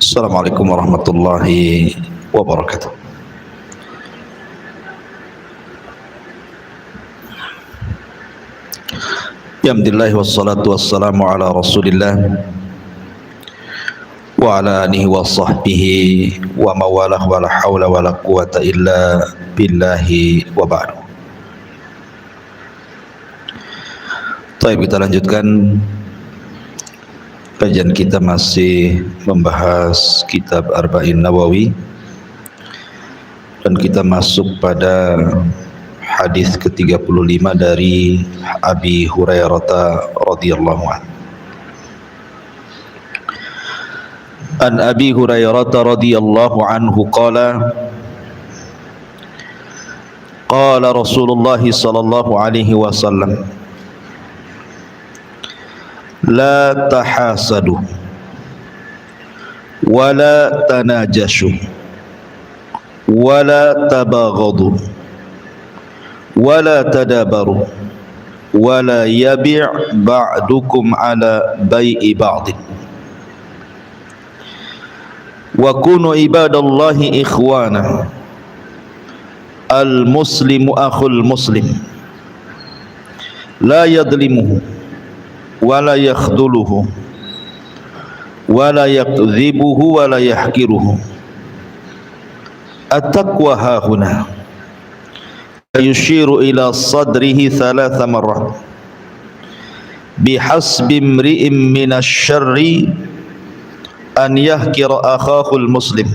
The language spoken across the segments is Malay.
Assalamualaikum warahmatullahi wabarakatuh. Alhamdulillah wassalatu wassalamu ala Rasulillah wa ala alihi wa sahbihi wa mawalah wa la hawla wa la quwata illa billahi wa ba'du. Baik, kita lanjutkan kajian kita, masih membahas kitab Arba'in Nawawi, dan kita masuk pada hadis ke-35 dari Abi Hurairah radhiyallahu anhu. An Abi Hurairah radhiyallahu anhu qala qala Rasulullah sallallahu alaihi wasallam la tahasadu wa la tanajashu wa la tabaghadu wa la tadabaru wa la yabi' ba'dukum ala bai'i ba'd wa kunu ibadallahi ikhwana al muslimu akhul muslim la yadlimuhu wala yakhdhuluhu wala yakdhibuhu wala yahkiruhu. At-taqwa hahuna, yushiru ila sadrihi thalatha marrat bihasbi imri'in minasy syarri an yahkira akhahul muslim.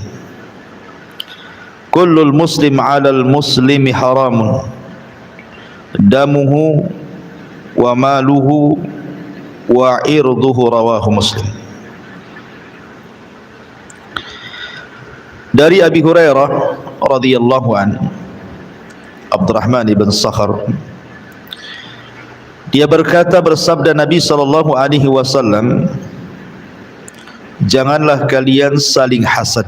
Kullul muslim 'alal muslimi haramun damuhu wa maluhu wa irduhu, rawahu Muslim. Dari Abi Hurairah radhiyallahu anhu, Abdurrahman ibn Sakhar, dia berkata, bersabda Nabi sallallahu alaihi wasallam, janganlah kalian saling hasad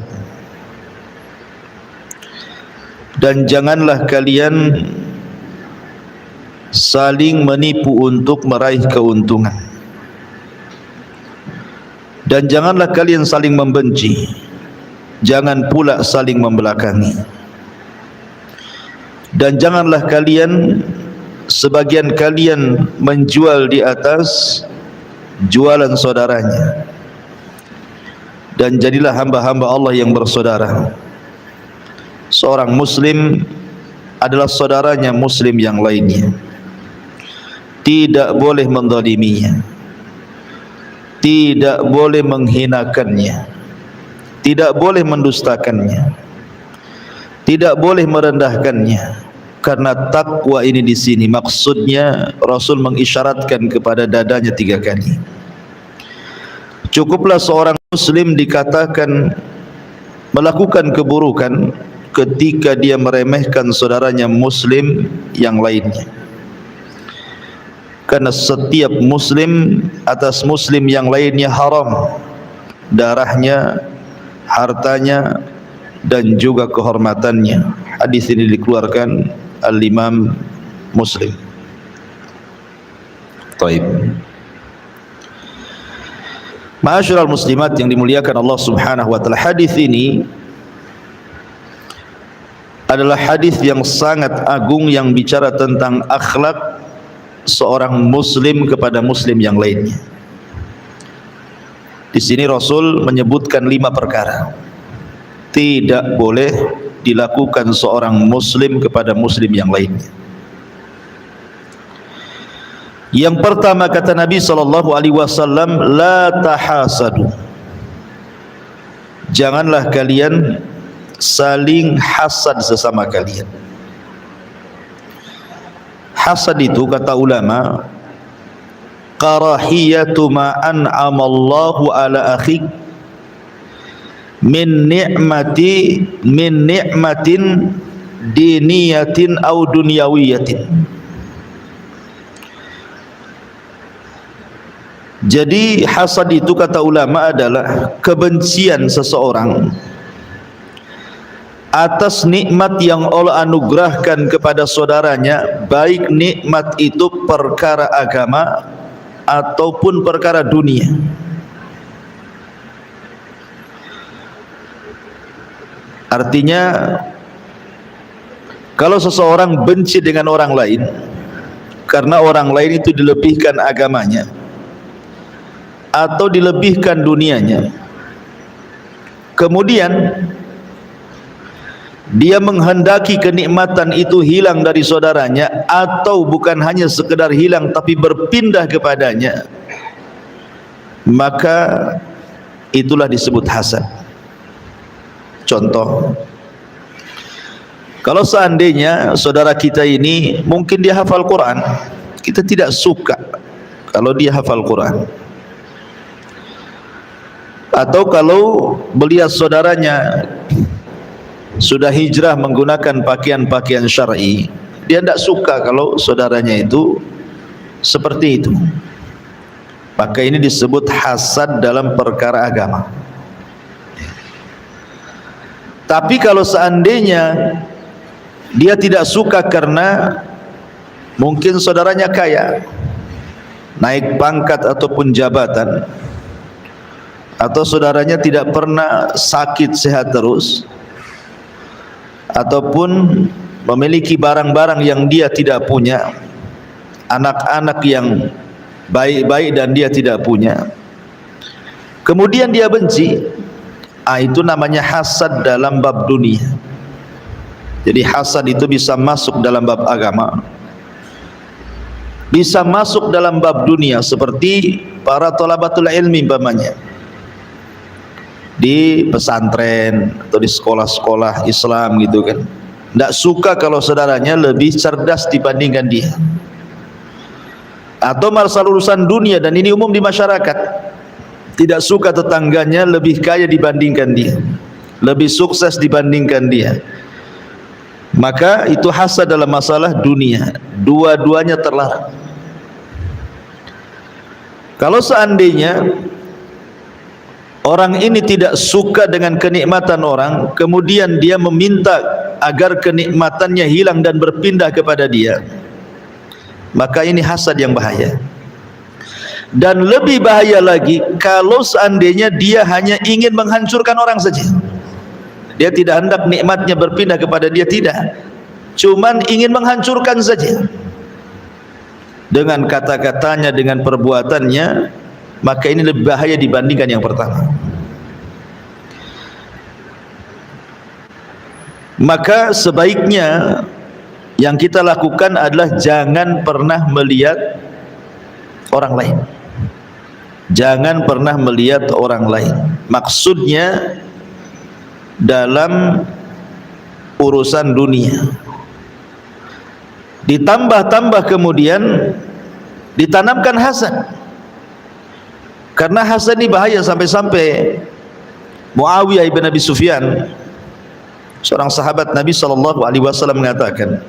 dan janganlah kalian saling menipu untuk meraih keuntungan, dan janganlah kalian saling membenci, jangan pula saling membelakangi, dan janganlah kalian sebagian kalian menjual di atas jualan saudaranya, dan jadilah hamba-hamba Allah yang bersaudara. Seorang muslim adalah saudaranya muslim yang lainnya, tidak boleh menzaliminya, tidak boleh menghinakannya, tidak boleh mendustakannya, tidak boleh merendahkannya. Karena takwa ini di sini maksudnya Rasul mengisyaratkan kepada dadanya 3 kali. Cukuplah seorang muslim dikatakan melakukan keburukan ketika dia meremehkan saudaranya muslim yang lainnya. Karena setiap muslim atas muslim yang lainnya haram darahnya, hartanya, dan juga kehormatannya. Hadis ini dikeluarkan Al-Imam Muslim. Taib. Ma'asyiral muslimat yang dimuliakan Allah Subhanahu wa taala, hadis ini adalah hadis yang sangat agung yang bicara tentang akhlak seorang muslim kepada muslim yang lainnya. Di sini Rasul menyebutkan 5 perkara tidak boleh dilakukan seorang muslim kepada muslim yang lainnya. Yang pertama, kata Nabi sallallahu alaihi wasallam, la tahasadu, janganlah kalian saling hasad sesama kalian. Hasad itu kata ulama, karahiyatu ma an'amallahu ala akhik min ni'matin diniyatin au dunyawiyatin. Jadi hasad itu kata ulama adalah kebencian seseorang atas nikmat yang Allah anugerahkan kepada saudaranya, baik nikmat itu perkara agama ataupun perkara dunia. Artinya kalau seseorang benci dengan orang lain karena orang lain itu dilebihkan agamanya atau dilebihkan dunianya, kemudian dia menghendaki kenikmatan itu hilang dari saudaranya, atau bukan hanya sekedar hilang tapi berpindah kepadanya, maka itulah disebut hasad. Contoh, kalau seandainya saudara kita ini mungkin dia hafal Quran, kita tidak suka kalau dia hafal Quran, atau kalau melihat saudaranya sudah hijrah menggunakan pakaian-pakaian syar'i, dia tidak suka kalau saudaranya itu seperti itu, maka ini disebut hasad dalam perkara agama. Tapi kalau seandainya dia tidak suka karena mungkin saudaranya kaya, naik pangkat ataupun jabatan, atau saudaranya tidak pernah sakit sehat terus, ataupun memiliki barang-barang yang dia tidak punya, anak-anak yang baik-baik dan dia tidak punya, kemudian dia benci, itu namanya hasad dalam bab dunia. Jadi hasad itu bisa masuk dalam bab agama, bisa masuk dalam bab dunia, seperti para thalabatul ilmi umpamanya di pesantren atau di sekolah-sekolah Islam gitu kan, tidak suka kalau saudaranya lebih cerdas dibandingkan dia, atau masalah urusan dunia, dan ini umum di masyarakat, tidak suka tetangganya lebih kaya dibandingkan dia, lebih sukses dibandingkan dia, maka itu hasad dalam masalah dunia. Dua-duanya terlarang. Kalau seandainya orang ini tidak suka dengan kenikmatan orang, kemudian dia meminta agar kenikmatannya hilang dan berpindah kepada dia, maka ini hasad yang bahaya. Dan lebih bahaya lagi kalau seandainya dia hanya ingin menghancurkan orang saja, dia tidak hendak nikmatnya berpindah kepada dia, tidak, cuman ingin menghancurkan saja dengan kata-katanya, dengan perbuatannya, maka ini lebih bahaya dibandingkan yang pertama. Maka sebaiknya yang kita lakukan adalah jangan pernah melihat orang lain, jangan pernah melihat orang lain, maksudnya dalam urusan dunia. Ditambah-tambah kemudian ditanamkan hasad, karena hasad ini bahaya. Sampai-sampai Muawiyah ibn Abi Sufyan, seorang sahabat Nabi SAW, mengatakan,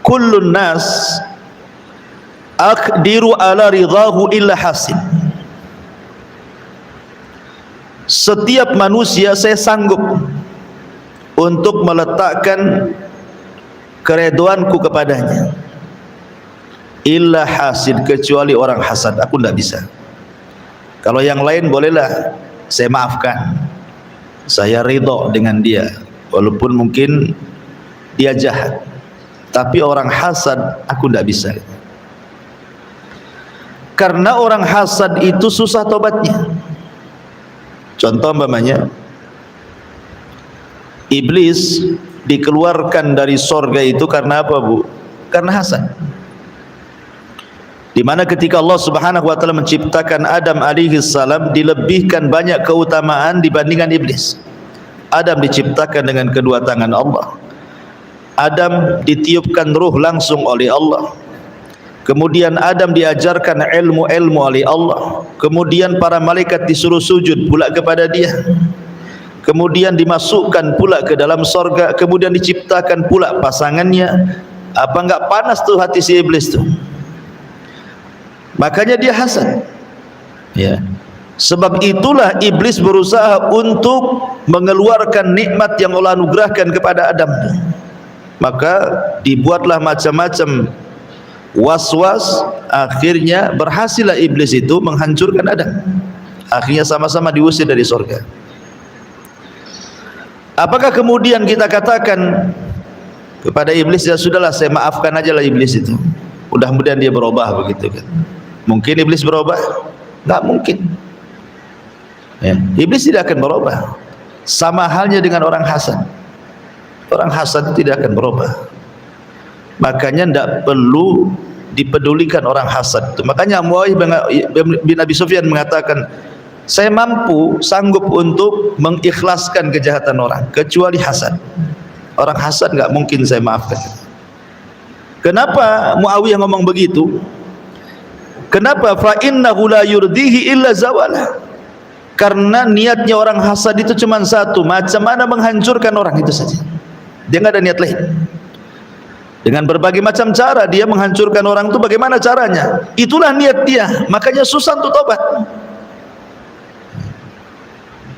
kullun nas aqdiru ala ridahu illa hasid. Setiap manusia saya sanggup untuk meletakkan keredoanku kepadanya, illa hasid, kecuali orang hasad, aku tidak bisa. Kalau yang lain bolehlah saya maafkan, saya ridho dengan dia walaupun mungkin dia jahat, tapi orang hasad aku tidak bisa. Karena orang hasad itu susah tobatnya. Contoh umpamanya, iblis dikeluarkan dari sorga itu karena apa, Bu? Karena hasad. Dimana ketika Allah Subhanahu wa ta'ala menciptakan Adam alaihi salam, dilebihkan banyak keutamaan dibandingkan iblis. Adam diciptakan dengan kedua tangan Allah, Adam ditiupkan ruh langsung oleh Allah, kemudian Adam diajarkan ilmu-ilmu oleh Allah, kemudian para malaikat disuruh sujud pula kepada dia, kemudian dimasukkan pula ke dalam sorga, kemudian diciptakan pula pasangannya. Apa enggak panas tuh hati si iblis tuh? Makanya dia hasad, ya. Sebab itulah iblis berusaha untuk mengeluarkan nikmat yang Allah anugerahkan kepada Adam. Maka dibuatlah macam-macam was-was, akhirnya berhasillah iblis itu menghancurkan Adam. Akhirnya sama-sama diusir dari surga. Apakah kemudian kita katakan kepada iblis, ya sudahlah saya maafkan aja lah iblis itu, mudah-mudahan dia berubah, begitu kan? Mungkin iblis berubah? Enggak mungkin ya. Iblis tidak akan berubah. Sama halnya dengan orang hasad. Orang hasad itu tidak akan berubah. Makanya tidak perlu dipedulikan orang hasad itu. Makanya Muawiyah bin Abi Sufyan mengatakan, saya mampu, sanggup untuk mengikhlaskan kejahatan orang, kecuali hasad. Orang hasad enggak mungkin saya maafkan. Kenapa Muawiyah ngomong begitu? Kenapa? Fa innahu la yurdihi illa zawala. Karena niatnya orang hasad itu cuma satu, macam mana menghancurkan orang itu saja. Dia enggak ada niat lain. Dengan berbagai macam cara dia menghancurkan orang itu. Bagaimana caranya? Itulah niat dia. Makanya susah untuk tobat.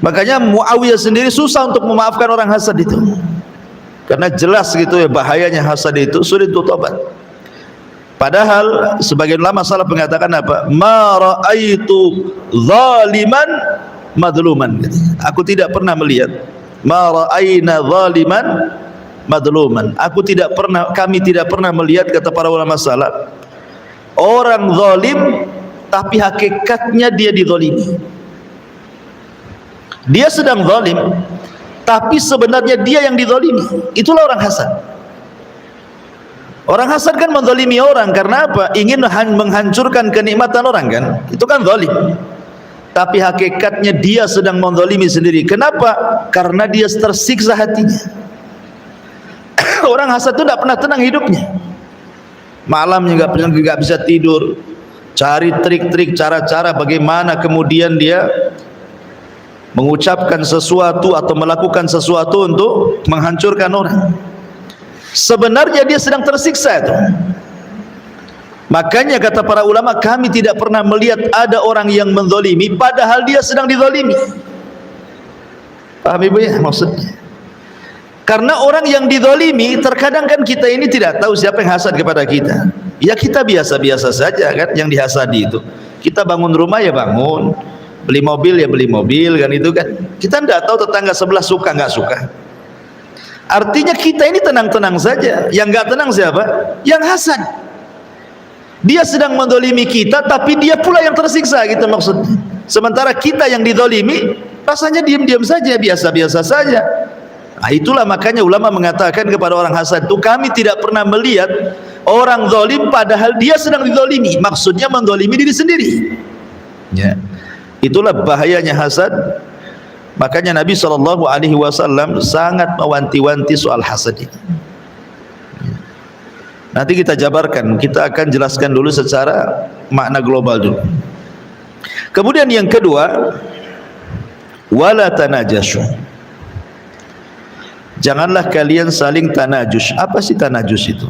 Makanya Muawiyah sendiri susah untuk memaafkan orang hasad itu. Karena jelas gitu ya bahayanya hasad itu, sulit untuk tobat. Padahal sebagian ulama salaf mengatakan apa? Ma ra'aitu zaliman madluman. Aku tidak pernah melihat. Ma ra'aina zaliman madluman. Kami tidak pernah melihat, kata para ulama salaf, orang zalim tapi hakikatnya dia dizalimi. Dia sedang zalim tapi sebenarnya dia yang dizalimi. Itulah orang hasad. Orang hasad kan menzalimi orang karena apa? Ingin menghancurkan kenikmatan orang kan? Itu kan zalim. Tapi hakikatnya dia sedang menzalimi sendiri. Kenapa? Karena dia tersiksa hatinya. Orang hasad itu tidak pernah tenang hidupnya. Malamnya nggak bisa tidur, cari trik-trik, cara-cara bagaimana kemudian dia mengucapkan sesuatu atau melakukan sesuatu untuk menghancurkan orang. Sebenarnya dia sedang tersiksa itu. Makanya kata para ulama, kami tidak pernah melihat ada orang yang menzalimi padahal dia sedang dizalimi. Paham ibu ya maksudnya? Karena orang yang dizalimi, terkadang kan kita ini tidak tahu siapa yang hasad kepada kita. Ya kita biasa-biasa saja kan yang dihasadi itu. Kita bangun rumah ya bangun, beli mobil ya beli mobil kan, itu kan. Kita tidak tahu tetangga sebelah suka nggak suka. Artinya kita ini tenang-tenang saja. Yang nggak tenang siapa? Yang hasad. Dia sedang menzalimi kita, tapi dia pula yang tersiksa gitu maksudnya. Sementara kita yang dizalimi rasanya diam-diam saja, biasa-biasa saja. Nah, itulah makanya ulama mengatakan kepada orang hasad itu, kami tidak pernah melihat orang zalim padahal dia sedang dizalimi. Maksudnya menzalimi diri sendiri. Ya. Itulah bahayanya hasad. Makanya Nabi SAW sangat mewanti-wanti soal hasad ini. Nanti kita jabarkan, kita akan jelaskan dulu secara makna global dulu. Kemudian yang kedua, wala tanajashu. Janganlah kalian saling tanajus. Apa sih tanajus itu?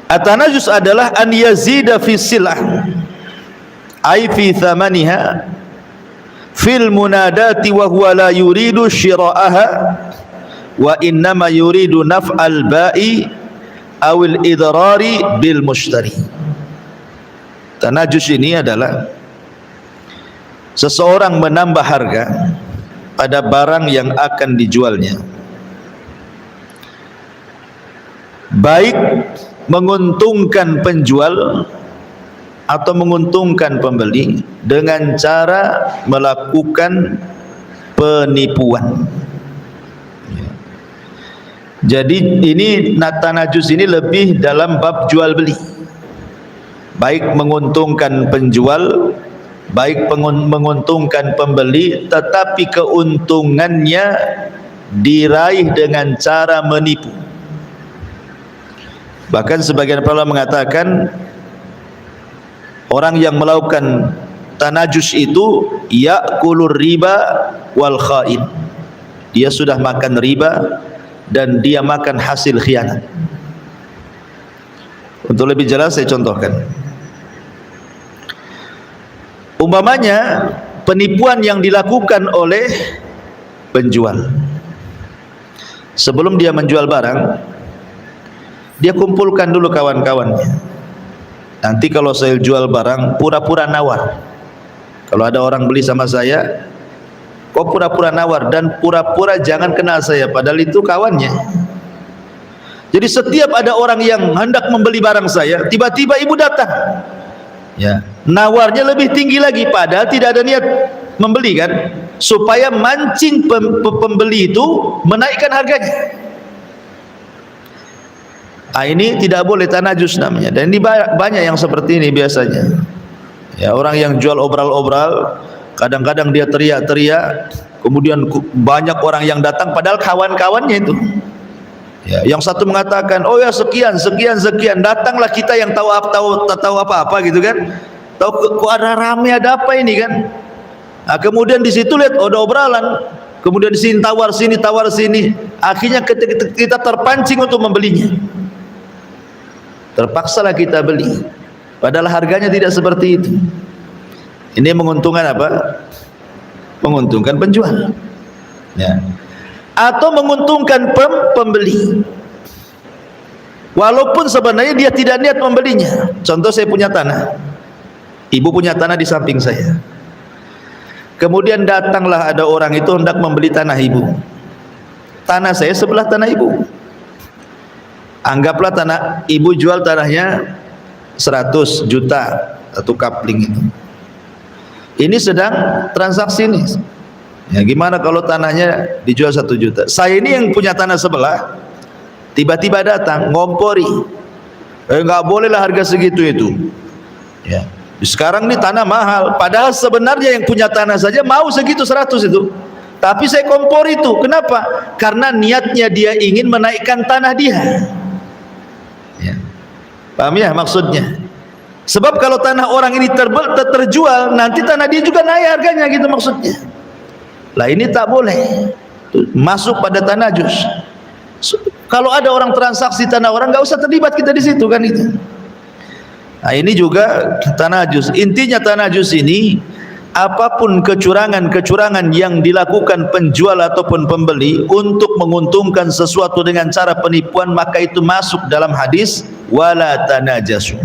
At-tanajus adalah an yazida fi silah, ay fi thamaniha, fil munadati wa huwa la yuridu shira'aha wa innama yuridu naf'al ba'i awil idrari bil mushtari. Tanajus ini adalah seseorang menambah harga pada barang yang akan dijualnya, baik menguntungkan penjual atau menguntungkan pembeli dengan cara melakukan penipuan. Jadi ini tanajus ini lebih dalam bab jual beli, baik menguntungkan penjual, baik menguntungkan pembeli, tetapi keuntungannya diraih dengan cara menipu. Bahkan sebagian para ulama mengatakan orang yang melakukan tanajus itu ya'kulur riba wal khain. Dia sudah makan riba dan dia makan hasil khianat. Untuk lebih jelas saya contohkan. Umpamanya penipuan yang dilakukan oleh penjual. Sebelum dia menjual barang, dia kumpulkan dulu kawan-kawannya. Nanti kalau saya jual barang, pura-pura nawar. Kalau ada orang beli sama saya, kok pura-pura nawar dan pura-pura jangan kenal saya, padahal itu kawannya. Jadi setiap ada orang yang hendak membeli barang saya, tiba-tiba ibu datang, ya, nawarnya lebih tinggi lagi, padahal tidak ada niat membeli kan, supaya mancing pembeli itu menaikkan harganya. Ini tidak boleh, tanajus namanya. Dan ini banyak yang seperti ini biasanya. Ya, orang yang jual obral-obral, kadang-kadang dia teriak-teriak, kemudian banyak orang yang datang padahal kawan-kawannya itu. Ya, yang satu mengatakan, oh ya sekian, datanglah kita yang tahu apa-apa gitu kan. Tahu kok ada rame, ada apa ini kan? Nah, kemudian di situ lihat ada obralan, kemudian di sini tawar sini, akhirnya kita terpancing untuk membelinya. Terpaksalah kita beli, padahal harganya tidak seperti itu. Ini menguntungkan apa? Menguntungkan penjual, ya, atau menguntungkan pembeli, walaupun sebenarnya dia tidak niat membelinya. Contoh, saya punya tanah, ibu punya tanah di samping saya, kemudian datanglah ada orang itu hendak membeli tanah ibu. Tanah saya sebelah tanah ibu. Anggaplah tanah ibu jual tanahnya 100 juta atau kapling itu. Ini sedang transaksi ini. Ya, gimana kalau tanahnya dijual 1 juta? Saya ini yang punya tanah sebelah, tiba-tiba datang ngompori, nggak bolehlah harga segitu itu. Ya, sekarang ini tanah mahal, padahal sebenarnya yang punya tanah saja mau segitu 100 itu. Tapi saya kompor itu, kenapa? Karena niatnya dia ingin menaikkan tanah dia. Ya, paham ya maksudnya? Sebab kalau tanah orang ini terjual, nanti tanah dia juga naik harganya, gitu maksudnya. Lah ini tak boleh masuk pada tanajus. Kalau ada orang transaksi tanah orang, nggak usah terlibat kita di situ kan itu. Nah, ini juga tanajus. Intinya tanajus ini, apapun kecurangan yang dilakukan penjual ataupun pembeli untuk menguntungkan sesuatu dengan cara penipuan, maka itu masuk dalam hadis wala tanajasu.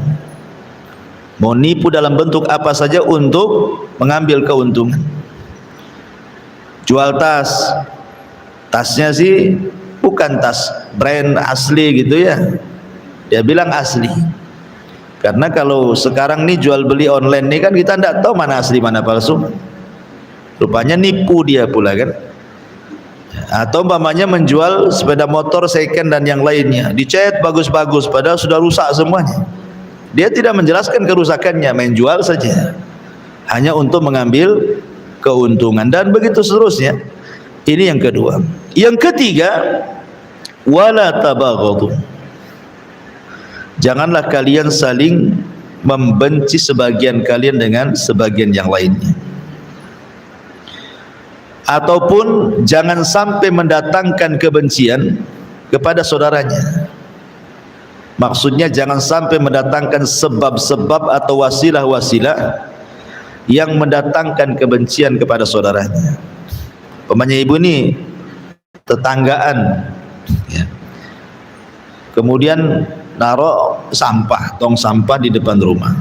Mau nipu dalam bentuk apa saja untuk mengambil keuntungan. Jual tas, tasnya sih bukan tas brand asli gitu ya, dia bilang asli. Karena kalau sekarang nih jual beli online nih kan kita tidak tahu mana asli mana palsu, rupanya nipu dia pula kan. Atau umpamanya menjual sepeda motor second dan yang lainnya, dicat bagus-bagus padahal sudah rusak semuanya. Dia tidak menjelaskan kerusakannya, main jual saja hanya untuk mengambil keuntungan, dan begitu seterusnya. Ini yang kedua. Yang ketiga, wala tabaghadu. Janganlah kalian saling membenci sebagian kalian dengan sebagian yang lainnya, ataupun jangan sampai mendatangkan kebencian kepada saudaranya. Maksudnya jangan sampai mendatangkan sebab-sebab atau wasilah-wasilah yang mendatangkan kebencian kepada saudaranya. Umpamanya ibu ini tetanggaan, ya, kemudian naruh sampah, tong sampah di depan rumah.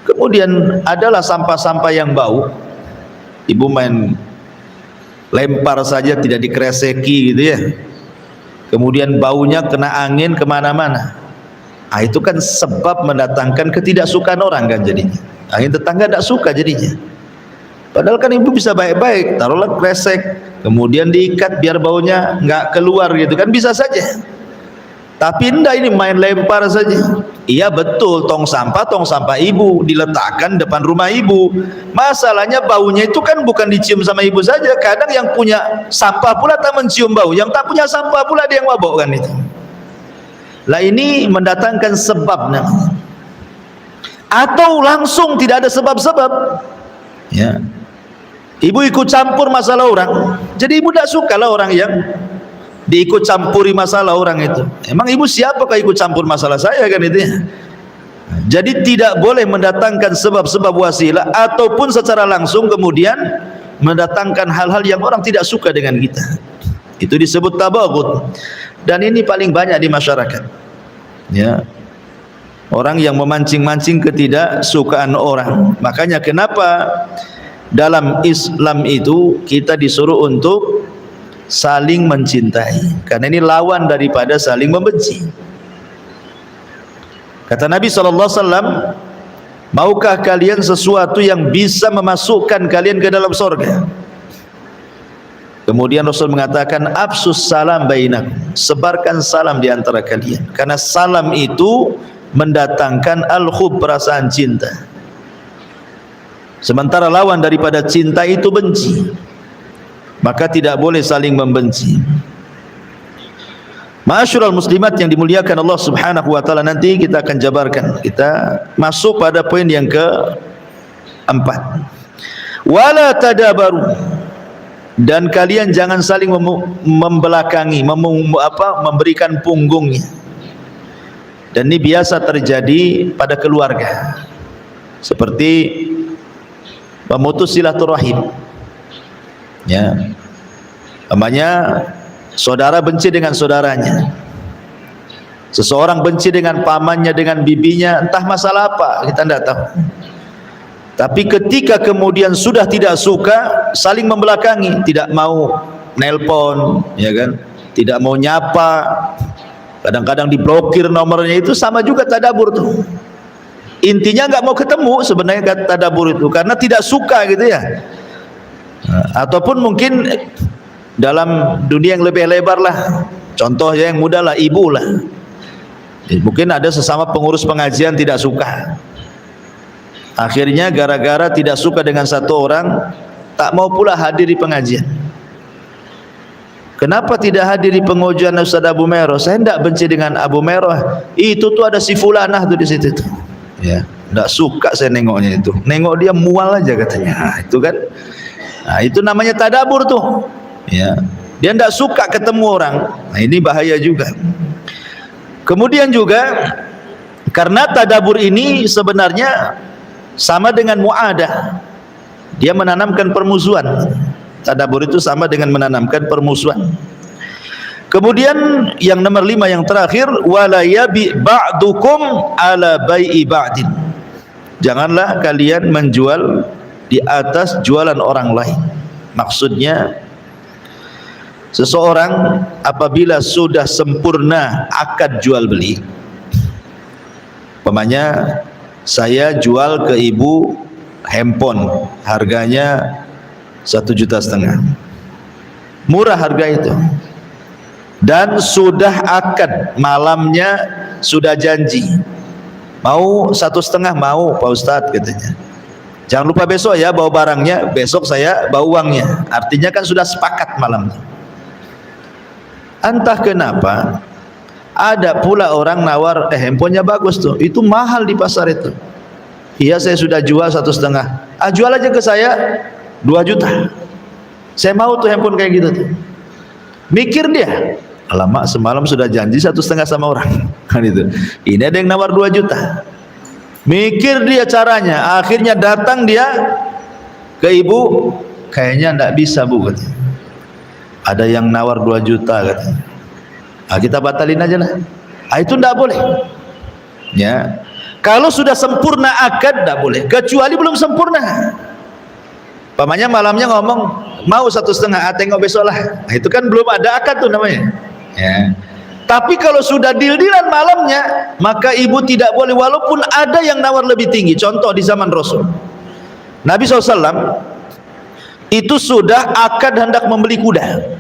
Kemudian adalah sampah-sampah yang bau, ibu main lempar saja tidak dikreseki gitu ya. Kemudian baunya kena angin kemana-mana. Nah, itu kan sebab mendatangkan ketidaksukaan orang kan jadinya. Akhirnya tetangga tidak suka jadinya. Padahal kan ibu bisa baik-baik, taruhlah kresek, kemudian diikat biar baunya nggak keluar gitu kan, bisa saja. Tapi enggak, ini main lempar saja. Iya betul, tong sampah ibu diletakkan depan rumah ibu. Masalahnya baunya itu kan bukan dicium sama ibu saja. Kadang yang punya sampah pula tak mencium bau, yang tak punya sampah pula dia yang mabuk kan itu. Lah ini mendatangkan sebab namanya. Atau langsung tidak ada sebab-sebab. Ya. Ibu ikut campur masalah orang. Jadi ibu tidak suka lah orang yang diikut campuri masalah orang itu. Emang ibu siapakah ikut campur masalah saya kan itu ya? Jadi tidak boleh mendatangkan sebab-sebab wasilah ataupun secara langsung kemudian mendatangkan hal-hal yang orang tidak suka dengan kita. Itu disebut tabaghud. Dan ini paling banyak di masyarakat. Ya. Orang yang memancing-mancing ketidaksukaan orang. Makanya kenapa dalam Islam itu kita disuruh untuk saling mencintai, karena ini lawan daripada saling membenci. Kata Nabi SAW, maukah kalian sesuatu yang bisa memasukkan kalian ke dalam surga? Kemudian Rasul mengatakan, afsus salam bainakum, sebarkan salam di antara kalian, karena salam itu mendatangkan al-hub, perasaan cinta. Sementara lawan daripada cinta itu benci, maka tidak boleh saling membenci. Ma'asyiral muslimat yang dimuliakan Allah Subhanahu wa taala, nanti kita akan jabarkan. Kita masuk pada poin yang keempat. Wala tadabaru, dan kalian jangan saling membelakangi, memberikan punggungnya. Dan ini biasa terjadi pada keluarga, seperti memutus silaturahim. Ya, namanya saudara benci dengan saudaranya, seseorang benci dengan pamannya, dengan bibinya, entah masalah apa, kita tidak tahu. Tapi ketika kemudian sudah tidak suka, saling membelakangi, tidak mau nelpon, ya kan, tidak mau nyapa, kadang-kadang diblokir nomornya, itu sama juga tadabur tuh. Intinya nggak mau ketemu sebenarnya tadabur itu, karena tidak suka gitu ya. Ataupun mungkin dalam dunia yang lebih lebar lah, contohnya yang mudah lah, ibu lah, mungkin ada sesama pengurus pengajian tidak suka, akhirnya gara-gara tidak suka dengan satu orang, tak mau pula hadir di pengajian. Kenapa tidak hadir di pengajian Ustaz Abu Meroh? Saya tidak benci dengan Abu Meroh, itu tuh ada si fulanah tuh di situ tuh. Ya, tidak suka saya nengoknya itu, nengok dia mual aja katanya. Nah, itu kan, nah, itu namanya tadabur tuh. Ya, dia tidak suka ketemu orang. Nah, ini bahaya juga. Kemudian juga karena tadabur ini sebenarnya sama dengan muadah, dia menanamkan permusuhan. Tadabur itu sama dengan menanamkan permusuhan. Kemudian yang nomor 5 yang terakhir, wala yabi ba'dukum ala bai'i ba'din. Janganlah kalian menjual di atas jualan orang lain. Maksudnya seseorang apabila sudah sempurna akad jual beli, umpamanya saya jual ke ibu handphone harganya 1,5 juta, murah harga itu, dan sudah akad, malamnya sudah janji, mau 1,5, mau Pak Ustadz katanya, jangan lupa besok ya bawa barangnya, besok saya bawa uangnya, artinya kan sudah sepakat malamnya. Entah kenapa ada pula orang nawar, handphonenya bagus tuh, itu mahal di pasar itu. Iya saya sudah jual 1,5, jual aja ke saya 2 juta, saya mau tuh handphone kayak gitu tuh. Mikir dia, alamak semalam sudah janji 1,5 sama orang kan itu, ini ada yang nawar 2 juta. Mikir dia caranya, akhirnya datang dia ke ibu, kayaknya enggak bisa bu katanya, ada yang nawar 2 juta katanya. Kita batalin aja lah. Itu enggak boleh. Ya, kalau sudah sempurna akad enggak boleh, kecuali belum sempurna. Pamannya malamnya ngomong mau 1,5, tengok besok lah. Itu kan belum ada akad tuh namanya. Ya. Tapi kalau sudah deal-dealan malamnya, maka ibu tidak boleh, walaupun ada yang nawar lebih tinggi. Contoh di zaman Rasul, Nabi SAW itu sudah akad hendak membeli kuda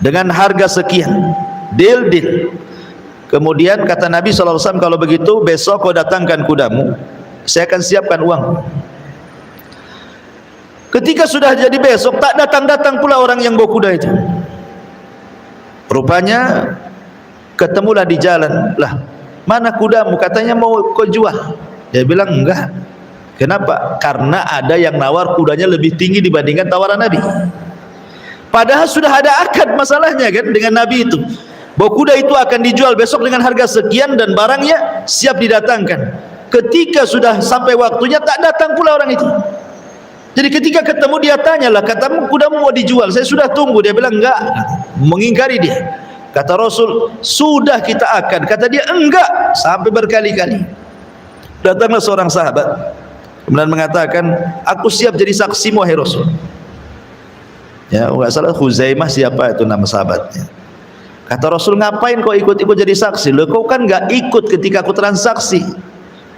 dengan harga sekian, deal. Kemudian kata Nabi SAW, kalau begitu besok kau datangkan kudamu, saya akan siapkan uang. Ketika sudah jadi besok, tak datang-datang pula orang yang bawa kuda itu. Rupanya ketemulah di jalan, lah mana kudamu, katanya mau kau jual. Dia bilang enggak. Kenapa? Karena ada yang nawar kudanya lebih tinggi dibandingkan tawaran Nabi. Padahal sudah ada akad masalahnya kan dengan Nabi itu, bahwa kuda itu akan dijual besok dengan harga sekian dan barangnya siap didatangkan. Ketika sudah sampai waktunya, tak datang pula orang itu. Jadi ketika ketemu dia tanyalah, katamu kudamu mau dijual, saya sudah tunggu. Dia bilang enggak, mengingkari dia. Kata Rasul, sudah kita akad. Kata dia enggak, sampai berkali-kali. Datanglah seorang sahabat, kemudian mengatakan, aku siap jadi saksimu wahai Rasul. Ya, enggak salah Khuzaimah siapa itu nama sahabatnya. Kata Rasul, ngapain kau ikut-ikut jadi saksi? Loh, kau kan enggak ikut ketika aku transaksi.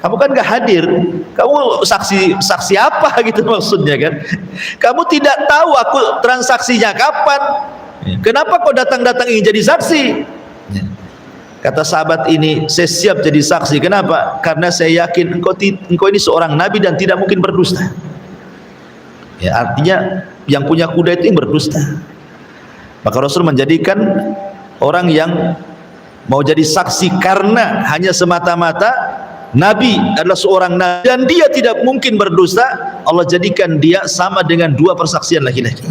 Kamu kan enggak hadir. Kamu saksi apa gitu maksudnya kan? Kamu tidak tahu aku transaksinya kapan. Kenapa kau datang-datang ingin jadi saksi? Kata sahabat ini, saya siap jadi saksi. Kenapa? Karena saya yakin engkau ini seorang nabi dan tidak mungkin berdusta. Ya, artinya yang punya kuda itu yang berdusta. Maka Rasul menjadikan orang yang mau jadi saksi karena hanya semata-mata nabi adalah seorang nabi dan dia tidak mungkin berdusta, Allah jadikan dia sama dengan dua persaksian laki-laki.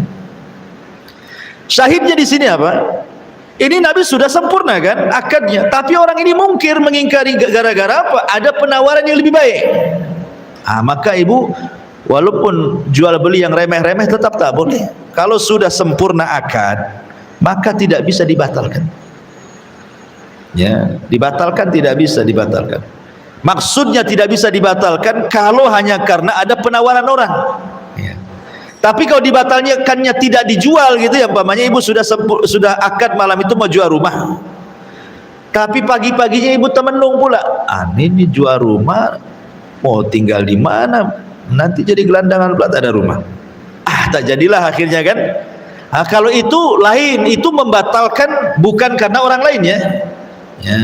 Syahidnya di sini apa? Ini nabi sudah sempurna kan akadnya, tapi orang ini mungkir, mengingkari gara-gara apa? Ada penawaran yang lebih baik. Maka ibu, walaupun jual beli yang remeh-remeh tetap tak boleh. Kalau sudah sempurna akad, maka tidak bisa dibatalkan. Ya, dibatalkan tidak bisa dibatalkan. Maksudnya tidak bisa dibatalkan kalau hanya karena ada penawaran orang. Ya. Tapi kalau dibatalkannya tidak dijual gitu ya, umpamanya ibu sudah akad malam itu mau jual rumah. Tapi pagi-paginya ibu temenung pula. Ini jual rumah, mau tinggal di mana? Nanti jadi gelandangan pula tak ada rumah. Tak jadilah akhirnya kan. Kalau itu lain, itu membatalkan bukan karena orang lain ya. Ya.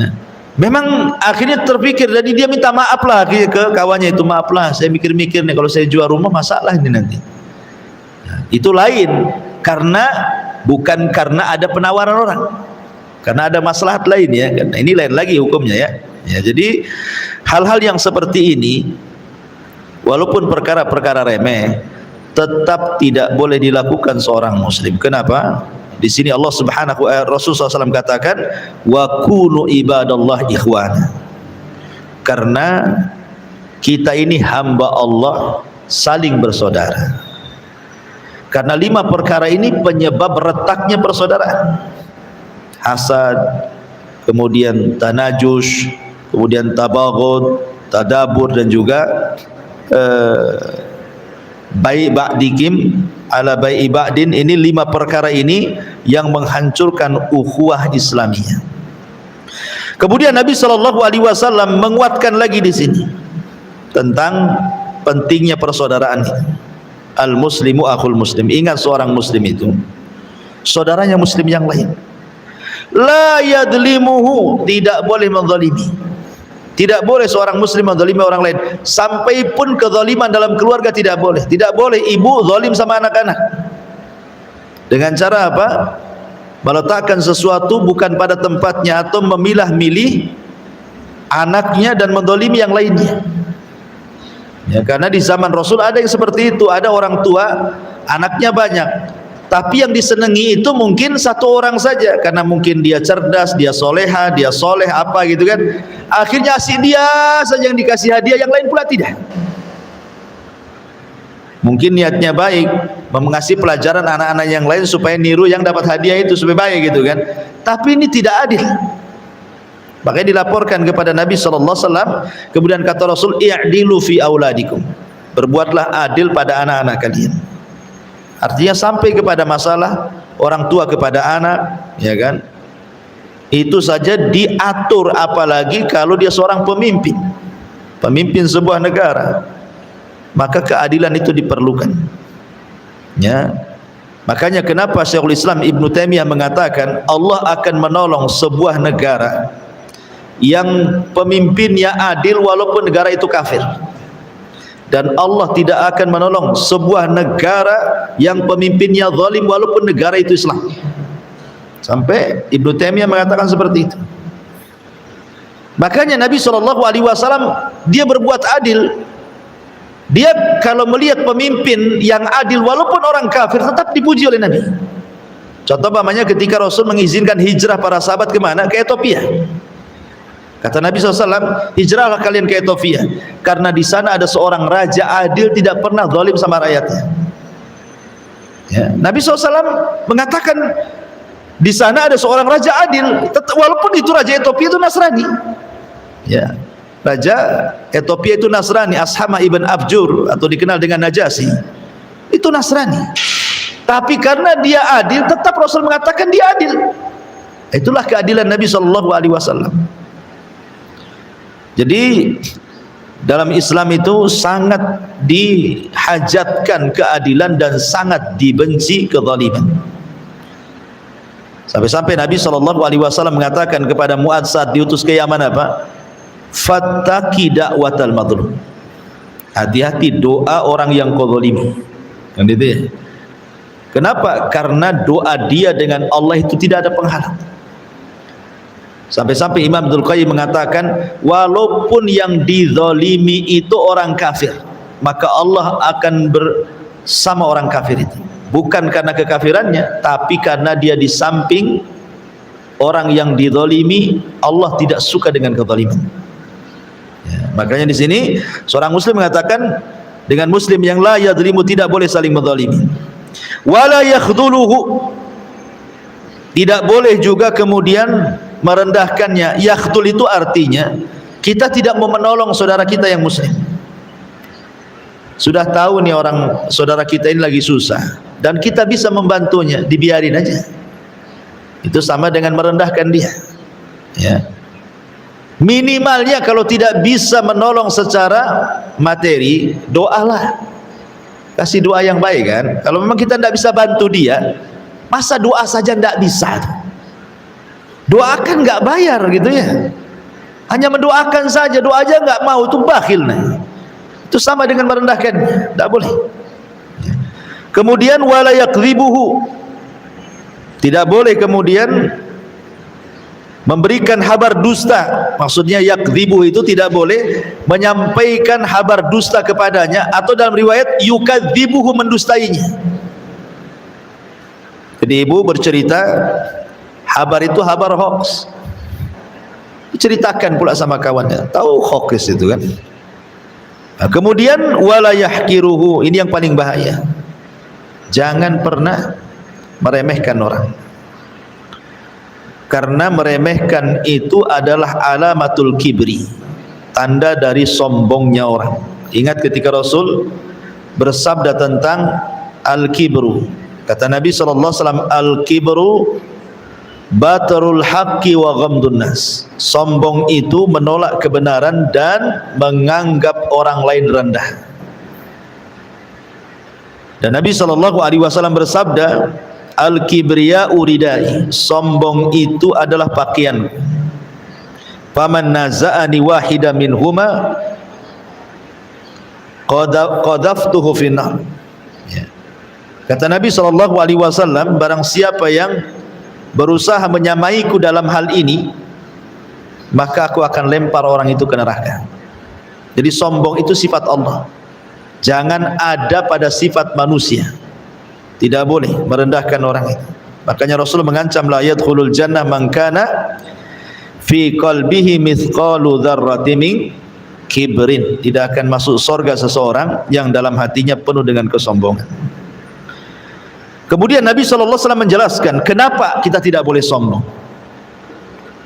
Memang akhirnya terpikir, jadi dia minta maaf lah ke kawannya itu, maaflah saya mikir-mikir nih kalau saya jual rumah masalah ini nanti. Itu lain, karena bukan karena ada penawaran orang, karena ada maslahat lain ya. Ini lain lagi hukumnya ya. Ya, jadi hal-hal yang seperti ini walaupun perkara-perkara remeh tetap tidak boleh dilakukan seorang muslim. Kenapa? Di sini Allah Subhanahu wa Rasulullah SAW katakan, wa kunu ibadallah ikhwana. Karena kita ini hamba Allah saling bersaudara. Karena 5 perkara ini penyebab retaknya persaudaraan. Hasad, kemudian tanajus, kemudian tabaghud, tadabur, dan juga bai' ba'dikum ala bai' ba'din. Ini 5 perkara ini yang menghancurkan ukhuwah Islamiyah. Kemudian Nabi SAW menguatkan lagi di sini tentang pentingnya persaudaraan ini. Al-muslimu akhul muslim. Ingat, seorang muslim itu saudaranya muslim yang lain. La yadlimuhu, tidak boleh menzalimi. Tidak boleh seorang muslim menzalimi orang lain. Sampai pun kezaliman dalam keluarga tidak boleh. Tidak boleh ibu zalim sama anak-anak. Dengan cara apa? Meletakkan sesuatu bukan pada tempatnya atau memilah-milih anaknya dan menzalimi yang lainnya. Ya, karena di zaman Rasul ada yang seperti itu. Ada orang tua anaknya banyak, tapi yang disenangi itu mungkin satu orang saja, karena mungkin dia cerdas, dia soleha, dia soleh apa gitu kan. Akhirnya si dia saja yang dikasih hadiah, yang lain pula tidak. Mungkin niatnya baik, mengasih pelajaran anak-anak yang lain supaya niru yang dapat hadiah itu supaya baik gitu kan. Tapi ini tidak adil. Makanya dilaporkan kepada Nabi SAW. Kemudian kata Rasul, i'dilu fi auladikum, berbuatlah adil pada anak-anak kalian. Artinya sampai kepada masalah orang tua kepada anak, ya kan, itu saja diatur, apalagi kalau dia seorang pemimpin sebuah negara, maka keadilan itu diperlukan ya. Makanya kenapa Syekhul Islam Ibn Taimiyah mengatakan Allah akan menolong sebuah negara yang pemimpinnya adil walaupun negara itu kafir, dan Allah tidak akan menolong sebuah negara yang pemimpinnya zalim walaupun negara itu Islam. Sampai Ibn Taimiyah mengatakan seperti itu. Makanya Nabi SAW dia berbuat adil. Dia kalau melihat pemimpin yang adil walaupun orang kafir tetap dipuji oleh Nabi. Contoh namanya ketika Rasul mengizinkan hijrah para sahabat kemana? Ke Ethiopia. Kata Nabi SAW, hijrahlah kalian ke Ethiopia, karena di sana ada seorang raja adil, tidak pernah zalim sama rakyatnya. Ya. Nabi SAW mengatakan di sana ada seorang raja adil, walaupun itu raja Ethiopia itu Nasrani. Ya. Raja Ethiopia itu Nasrani, Ashama ibn Abjur atau dikenal dengan Najasyi. Itu Nasrani. Tapi karena dia adil, tetap Rasul mengatakan dia adil. Itulah keadilan Nabi SAW. Jadi dalam Islam itu sangat dihajatkan keadilan dan sangat dibenci kezaliman. Sampai-sampai Nabi SAW mengatakan kepada Mu'adz saat diutus ke Yaman apa? Fattaqi da'watal madlum. Hati-hati doa orang yang kezalimi. Kan itu ya? Kenapa? Karena doa dia dengan Allah itu tidak ada penghalang. Sampai-sampai Imam Abdul Qayyim mengatakan, walaupun yang dizalimi itu orang kafir, maka Allah akan bersama orang kafir itu. Bukan karena kekafirannya, tapi karena dia di samping orang yang dizalimi, Allah tidak suka dengan kezaliman. Ya, makanya di sini seorang muslim mengatakan dengan muslim yang la yadzlimu, tidak boleh saling menzalimi. Wala yakhdhuluhu, tidak boleh juga kemudian merendahkannya. Yakhdul itu artinya kita tidak mau menolong saudara kita yang muslim. Sudah tahu nih orang saudara kita ini lagi susah dan kita bisa membantunya, dibiarin aja. Itu sama dengan merendahkan dia. Ya. Minimalnya kalau tidak bisa menolong secara materi, doalah. Kasih doa yang baik kan. Kalau memang kita tidak bisa bantu dia, masa doa saja tidak bisa? Doakan nggak bayar gitu ya. Hanya mendoakan saja, doa aja nggak mau, itu bakhil. Nah, itu sama dengan merendahkan, tidak boleh. Kemudian wala yakdzibuhu, tidak boleh kemudian memberikan kabar dusta. Maksudnya yakdzibu itu tidak boleh menyampaikan kabar dusta kepadanya, atau dalam riwayat yukadzibuhu, mendustainya. Jadi ibu bercerita, kabar itu kabar hoax, diceritakan pula sama kawannya, tahu hoax itu kan. Nah, kemudian wala yahqiruhu, ini yang paling bahaya. Jangan pernah meremehkan orang, karena meremehkan itu adalah alamatul kibri, tanda dari sombongnya orang. Ingat ketika Rasul bersabda tentang al-kibru, kata Nabi SAW, al-kibru batarul haqqi wa ghamdun nas. Sombong itu menolak kebenaran dan menganggap orang lain rendah. Dan Nabi SAW bersabda, al-kibriya'u ridai, sombong itu adalah pakaian. Faman naza'ani wahida minhuma qadaftuhu finnar. Ya. Kata Nabi SAW, barang siapa yang berusaha menyamaiku dalam hal ini, maka aku akan lempar orang itu ke neraka. Jadi sombong itu sifat Allah, jangan ada pada sifat manusia. Tidak boleh merendahkan orang itu. Makanya Rasul mengancam, la yadkhulul jannah man kana fi qalbihi mithqalu dzarratin min kibrin. Tidak akan masuk surga seseorang yang dalam hatinya penuh dengan kesombongan. Kemudian Nabi SAW menjelaskan kenapa kita tidak boleh sombong.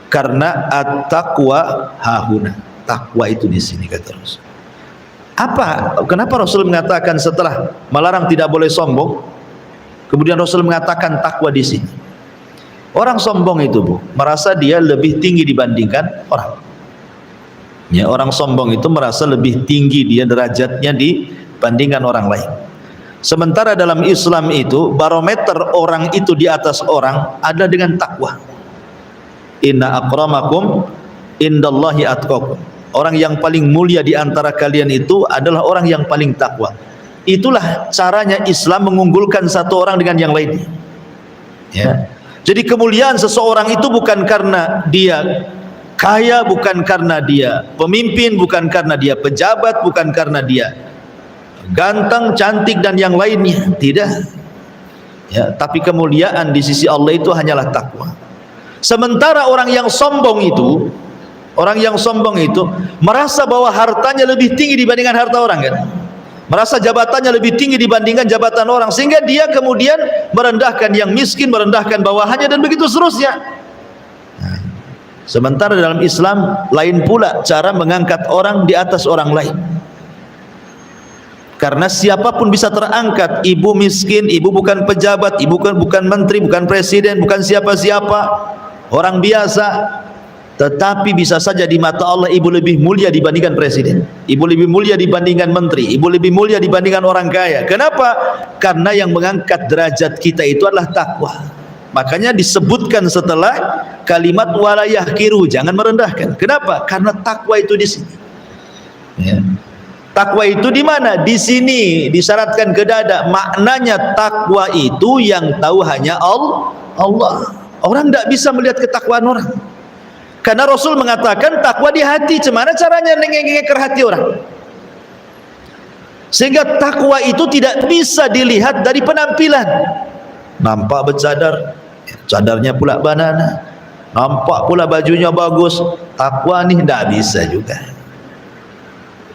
Karena at-taqwa hahuna, takwa itu di sini, kata Rasul. Kenapa Rasul mengatakan setelah melarang tidak boleh sombong, kemudian Rasul mengatakan takwa di sini? Orang sombong itu, Bu, merasa dia lebih tinggi dibandingkan orang. Ya, orang sombong itu merasa lebih tinggi dia derajatnya dibandingkan orang lain. Sementara dalam Islam itu barometer orang itu di atas orang ada dengan takwa. Inna akramakum indallahi atqakum. Orang yang paling mulia di antara kalian itu adalah orang yang paling takwa. Itulah caranya Islam mengunggulkan satu orang dengan yang lainnya. Ya. Jadi kemuliaan seseorang itu bukan karena dia kaya, bukan karena dia pemimpin, bukan karena dia pejabat, bukan karena dia ganteng, cantik dan yang lainnya, tidak. Ya, tapi kemuliaan di sisi Allah itu hanyalah takwa. Sementara orang yang sombong itu merasa bahwa hartanya lebih tinggi dibandingkan harta orang, kan? Merasa jabatannya lebih tinggi dibandingkan jabatan orang, sehingga dia kemudian merendahkan yang miskin, merendahkan bawahannya, dan begitu seterusnya. Nah, Sementara dalam Islam lain pula cara mengangkat orang di atas orang lain. Karena siapapun bisa terangkat, ibu miskin, ibu bukan pejabat, ibu bukan menteri, bukan presiden, bukan siapa-siapa, orang biasa, tetapi bisa saja di mata Allah ibu lebih mulia dibandingkan presiden, ibu lebih mulia dibandingkan menteri, ibu lebih mulia dibandingkan orang kaya. Kenapa? Karena yang mengangkat derajat kita itu adalah takwa. Makanya disebutkan setelah kalimat wala yahkiru, jangan merendahkan. Kenapa? Karena takwa itu di sini. Ya. Takwa itu di mana? Di sini disyaratkan ke dada. Maknanya takwa itu yang tahu hanya Allah. Orang tidak bisa melihat ketakwaan orang. Karena Rasul mengatakan takwa di hati. Cemana caranya nengeng-nengeng hati orang? Sehingga takwa itu tidak bisa dilihat dari penampilan. Nampak bercadar, cadarnya pula banana. Nampak pula bajunya bagus. Takwa ni tidak bisa juga.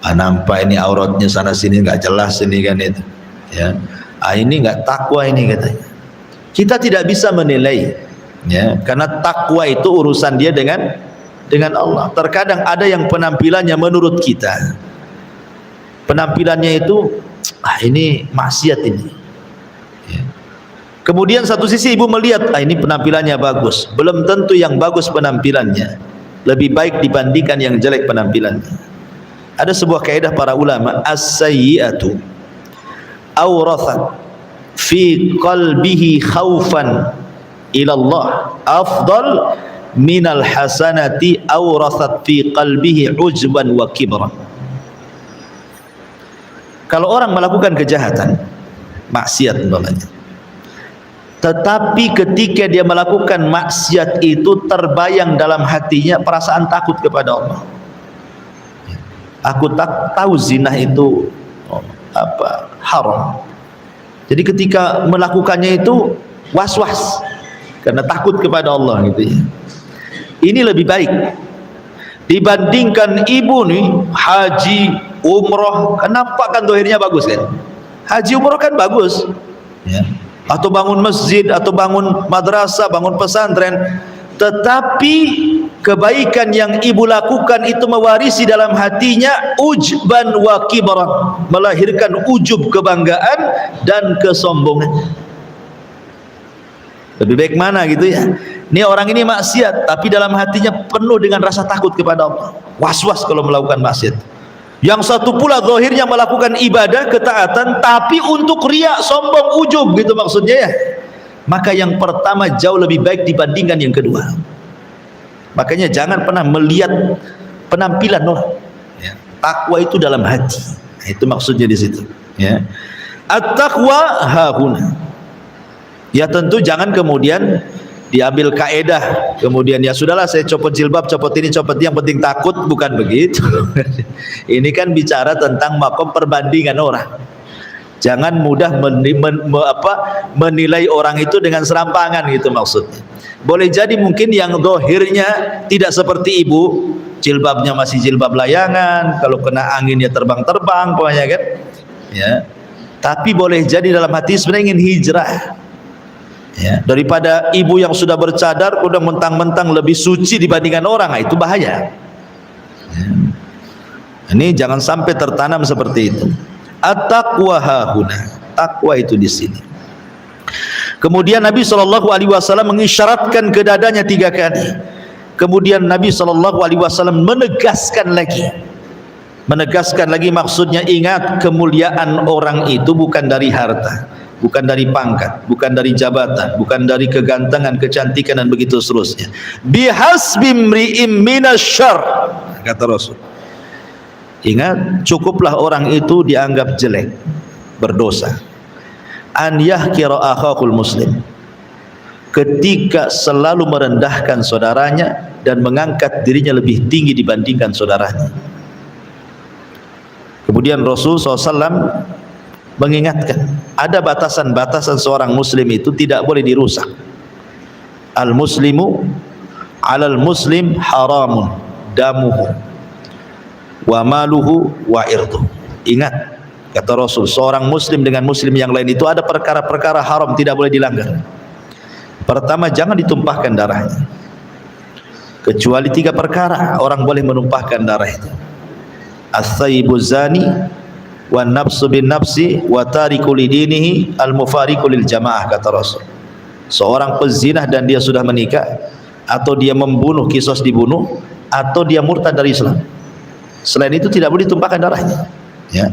Nampak ini auratnya sana sini nggak jelas ini kan itu, ya. Ini nggak takwa ini katanya. Kita tidak bisa menilai, ya, karena takwa itu urusan dia dengan Allah. Terkadang ada yang penampilannya menurut kita, penampilannya itu ini maksiat ini. Ya. Kemudian satu sisi ibu melihat ini penampilannya bagus, belum tentu yang bagus penampilannya lebih baik dibandingkan yang jelek penampilannya. Ada sebuah kaidah para ulama, as-sayyi'atu awrathat fi qalbihi khaufan ila Allah afdal minal hasanati awrathat fi qalbihi ujban wa kibran. Kalau orang melakukan kejahatan, maksiat umpamanya, tetapi ketika dia melakukan maksiat itu terbayang dalam hatinya perasaan takut kepada Allah. Aku tak tahu zina itu haram. Jadi ketika melakukannya itu was-was karena takut kepada Allah gitu ya. Ini lebih baik dibandingkan ibu nih haji, umroh, kenapa kan dohirnya bagus kan? Haji umroh kan bagus, ya. Atau bangun masjid, atau bangun madrasah, bangun pesantren, tetapi kebaikan yang ibu lakukan itu mewarisi dalam hatinya ujban wa kibran, melahirkan ujub, kebanggaan dan kesombongan. Lebih baik mana gitu ya? Ini orang ini maksiat tapi dalam hatinya penuh dengan rasa takut kepada Allah, was-was kalau melakukan maksiat. Yang satu pula zahirnya melakukan ibadah, ketaatan, tapi untuk riya, sombong, ujub gitu maksudnya ya. Maka yang pertama jauh lebih baik dibandingkan yang kedua. Makanya jangan pernah melihat penampilan orang. Ya. Takwa itu dalam hati. Nah, itu maksudnya di situ. Ya. At-taqwa hahuna. Ya tentu jangan kemudian diambil kaedah, kemudian ya sudahlah saya copot jilbab, copot ini, copot ini, yang penting takut, bukan begitu. Ini kan bicara tentang makom perbandingan orang. Jangan mudah menilai orang itu dengan serampangan gitu maksudnya. Boleh jadi mungkin yang zahirnya tidak seperti ibu, jilbabnya masih jilbab layangan, kalau kena angin ya terbang-terbang pokoknya kan. Ya. Tapi boleh jadi dalam hati sebenarnya ingin hijrah. Ya, daripada ibu yang sudah bercadar udah mentang-mentang lebih suci dibandingkan orang, itu bahaya. Ya. Ini jangan sampai tertanam seperti itu. At-taqwa hahuna, takwa itu di sini. Kemudian Nabi SAW mengisyaratkan ke dadanya 3 kali. Kemudian Nabi SAW menegaskan lagi, maksudnya ingat, kemuliaan orang itu bukan dari harta, bukan dari pangkat, bukan dari jabatan, bukan dari kegantengan, kecantikan dan begitu seterusnya. Bihasbi mri'im minasyarr, kata Rasul. Ingat, cukuplah orang itu dianggap jelek, berdosa, an yahkira akhakul muslim, ketika selalu merendahkan saudaranya dan mengangkat dirinya lebih tinggi dibandingkan saudaranya. Kemudian Rasul SAW mengingatkan ada batasan-batasan seorang muslim itu tidak boleh dirusak. Al muslimu alal muslim haramun damuhu wa maluhu wa irduh. Ingat, kata Rasul, seorang muslim dengan muslim yang lain itu ada perkara-perkara haram tidak boleh dilanggar. Pertama, jangan ditumpahkan darahnya. kecuali 3 perkara orang boleh menumpahkan darah itu: as-sayyibu zani, wan nafsu bin nafsi, wa tariku lidinihi, al-mufariqu lil jamaah, kata Rasul. Seorang pezina dan dia sudah menikah, atau dia membunuh, kisos dibunuh, atau dia murtad dari Islam. Selain itu tidak boleh ditumpahkan darahnya, ya.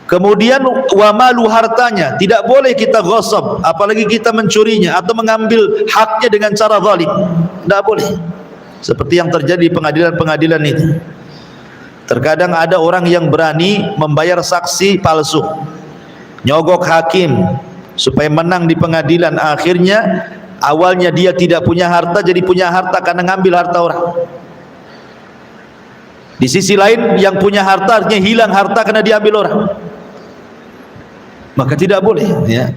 Kemudian wa malu, hartanya tidak boleh kita ghasab, apalagi kita mencurinya atau mengambil haknya dengan cara zalim, tidak boleh. Seperti yang terjadi di pengadilan-pengadilan itu. Terkadang ada orang yang berani membayar saksi palsu, nyogok hakim supaya menang di pengadilan. Akhirnya awalnya dia tidak punya harta, jadi punya harta karena ngambil harta orang. Di sisi lain yang punya harta artinya hilang harta karena diambil orang. Maka tidak boleh, ya.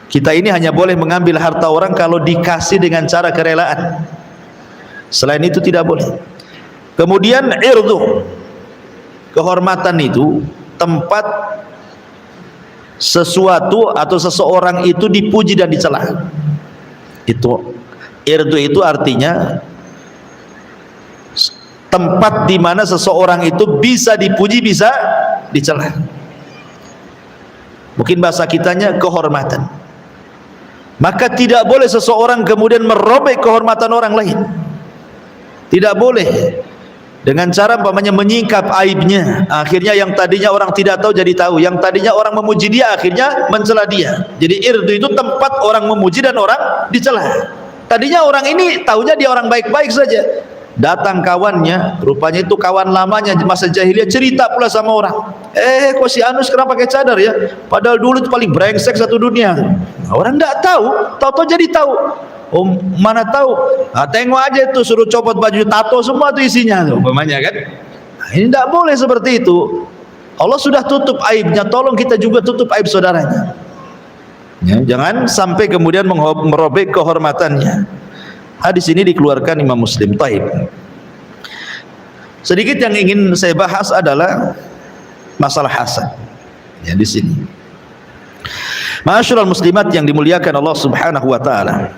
Kita ini hanya boleh mengambil harta orang kalau dikasih dengan cara kerelaan. Selain itu tidak boleh. Kemudian irdu, kehormatan itu tempat sesuatu atau seseorang itu dipuji dan dicela. Itu irdu itu artinya tempat di mana seseorang itu bisa dipuji, bisa dicela. Mungkin bahasa kitanya kehormatan. Maka tidak boleh seseorang kemudian merobek kehormatan orang lain. Tidak boleh dengan cara umpamanya menyingkap aibnya. Akhirnya yang tadinya orang tidak tahu jadi tahu, yang tadinya orang memuji dia akhirnya mencela dia. Jadi irdu itu tempat orang memuji dan orang dicela. Tadinya orang ini tahunya dia orang baik-baik saja. Datang kawannya, rupanya itu kawan lamanya masa jahiliyah, cerita pula sama orang, kok si Anu sekarang pakai cadar ya, padahal dulu itu paling brengsek satu dunia. Orang tidak tahu, tahu-tahu jadi tahu. Oh, mana tahu? Nah, tengok aja itu, suruh copot baju tato semua itu isinya tuh, umpamanya kan. Nah, ini tidak boleh seperti itu. Allah sudah tutup aibnya, tolong kita juga tutup aib saudaranya, ya, jangan sampai kemudian merobek kehormatannya. Hadis ini dikeluarkan Imam Muslim. Taib. Sedikit yang ingin saya bahas adalah masalah hasad. Ya, di sini. Ma'asyiral muslimat yang dimuliakan Allah Subhanahu wa taala.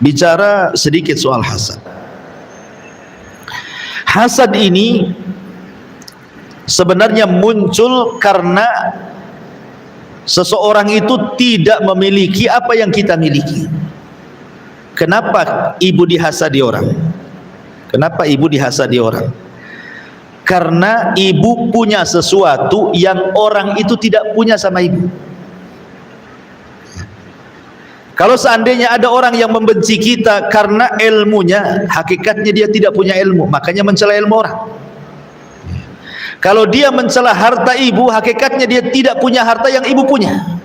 Bicara sedikit soal hasad. Hasad ini sebenarnya muncul karena seseorang itu tidak memiliki apa yang kita miliki. Kenapa ibu dihasadi orang? Kenapa ibu dihasadi orang? Karena ibu punya sesuatu yang orang itu tidak punya sama ibu. Kalau seandainya ada orang yang membenci kita karena ilmunya, hakikatnya dia tidak punya ilmu, makanya mencela ilmu orang. Kalau dia mencela harta ibu, hakikatnya dia tidak punya harta yang ibu punya.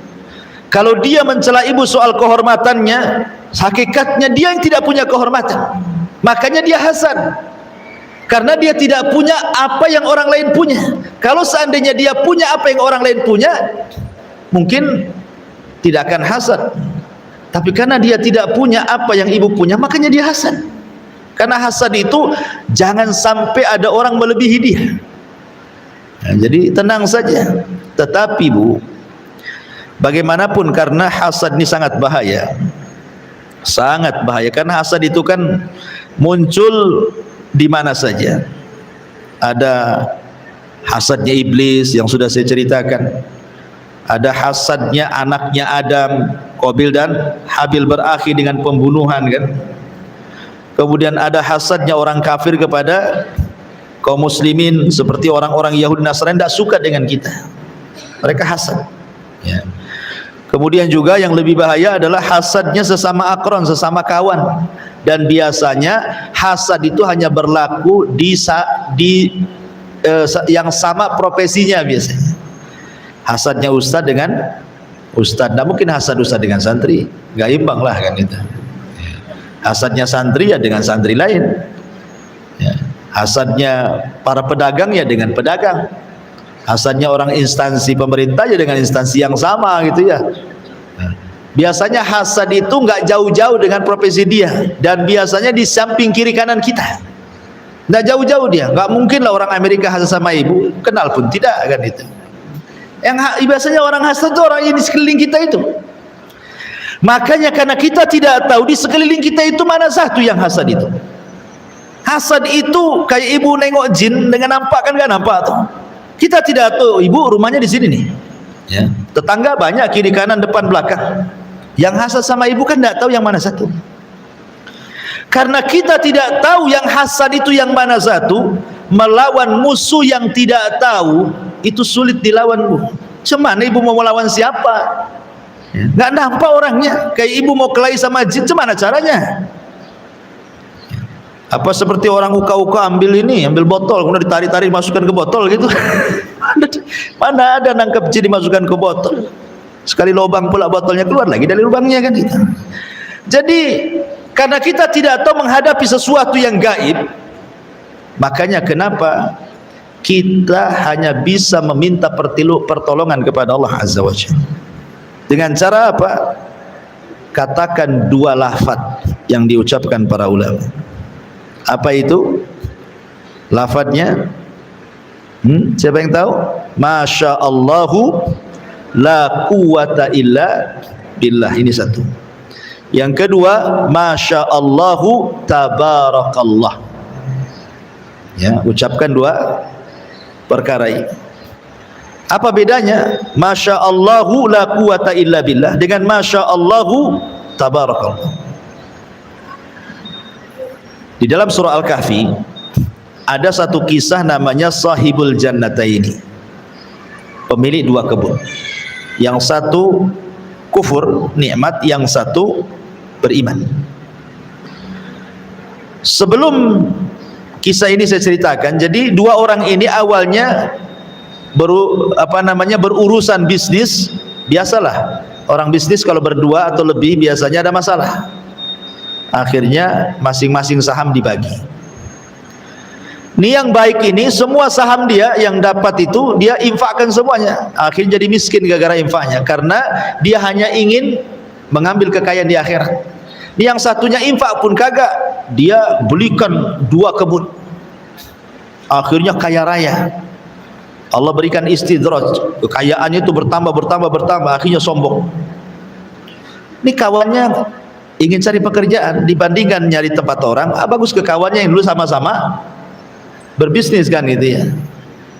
Kalau dia mencela ibu soal kehormatannya, hakikatnya dia yang tidak punya kehormatan, makanya dia hasad karena dia tidak punya apa yang orang lain punya. Kalau seandainya dia punya apa yang orang lain punya, mungkin tidak akan hasad. Tapi karena dia tidak punya apa yang ibu punya, makanya dia hasad. Karena hasad itu jangan sampai ada orang melebihi dia. Nah, jadi tenang saja. Tetapi Bu, bagaimanapun karena hasad ini sangat bahaya. Sangat bahaya, karena hasad itu kan muncul di mana saja. Ada hasadnya iblis yang sudah saya ceritakan. Ada hasadnya anaknya Adam, Qabil dan Habil, berakhir dengan pembunuhan kan. Kemudian ada hasadnya orang kafir kepada kaum muslimin, seperti orang-orang Yahudi Nasrani tidak suka dengan kita, mereka hasad, ya. Kemudian juga yang lebih bahaya adalah hasadnya sesama akron, sesama kawan. Dan biasanya hasad itu hanya berlaku yang sama profesinya biasanya. Hasadnya ustadz dengan ustadz, tidak mungkin hasad ustadz dengan santri, nggak imbang lah kan itu. Hasadnya santri ya dengan santri lain, ya. Hasadnya para pedagang ya dengan pedagang, hasadnya orang instansi pemerintah ya dengan instansi yang sama gitu ya. Nah, biasanya hasad itu nggak jauh-jauh dengan profesi dia, dan biasanya di samping kiri kanan kita, nggak jauh-jauh dia. Nggak mungkin lah orang Amerika hasad sama ibu, kenal pun tidak kan itu. Yang biasanya orang hasad itu orang yang di sekeliling kita itu. Makanya karena kita tidak tahu di sekeliling kita itu mana satu yang hasad itu. Hasad itu kayak ibu nengok jin dengan nampak, kan nggak nampak tuh. Kita tidak tahu ibu rumahnya di sini nih. Ya. Tetangga banyak kiri kanan depan belakang. Yang hasad sama ibu kan tidak tahu yang mana satu. Karena kita tidak tahu yang hasad itu yang mana satu, melawan musuh yang tidak tahu itu sulit dilawan, Bu. Cemana ibu mau melawan siapa? Nggak nampak orangnya. Kayak ibu mau kelahi sama jin, cemana caranya? Apa seperti orang uka-uka ambil botol kemudian ditarik-tarik masukkan ke botol gitu? Mana ada nangkep jin dimasukkan ke botol, sekali lubang pula botolnya keluar lagi dari lubangnya, kan gitu. Jadi karena kita tidak tahu menghadapi sesuatu yang gaib, makanya kenapa kita hanya bisa meminta pertolongan kepada Allah Azza wa Jalla. Dengan cara apa? Katakan dua lafaz yang diucapkan para ulama. Apa itu lafadznya? Siapa yang tahu? Masya Allahu la quwata illa billah. Ini satu. Yang kedua, Masya Allahu tabarakallah. Ya, ucapkan dua perkara ini. Apa bedanya Masya Allahu la quwata illa billah dengan Masya Allahu tabarakallah? Di dalam surah Al-Kahfi ada satu kisah namanya Sahibul Jannataini, pemilik dua kebun. Yang satu kufur nikmat, yang satu beriman. Sebelum kisah ini saya ceritakan, jadi dua orang ini awalnya berurusan bisnis. Biasalah orang bisnis kalau berdua atau lebih biasanya ada masalah. Akhirnya masing-masing saham dibagi. Ini yang baik ini semua saham dia yang dapat itu dia infakkan semuanya. Akhirnya jadi miskin gara-gara infaknya, karena dia hanya ingin mengambil kekayaan di akhirat. Ini yang satunya infak pun kagak, dia belikan dua kebun. Akhirnya kaya raya. Allah berikan istidraj, kekayaannya itu bertambah, akhirnya sombong. Ini kawannya ingin cari pekerjaan, dibandingkan nyari tempat orang, bagus ke kawannya yang dulu sama-sama berbisnis, kan gitu ya.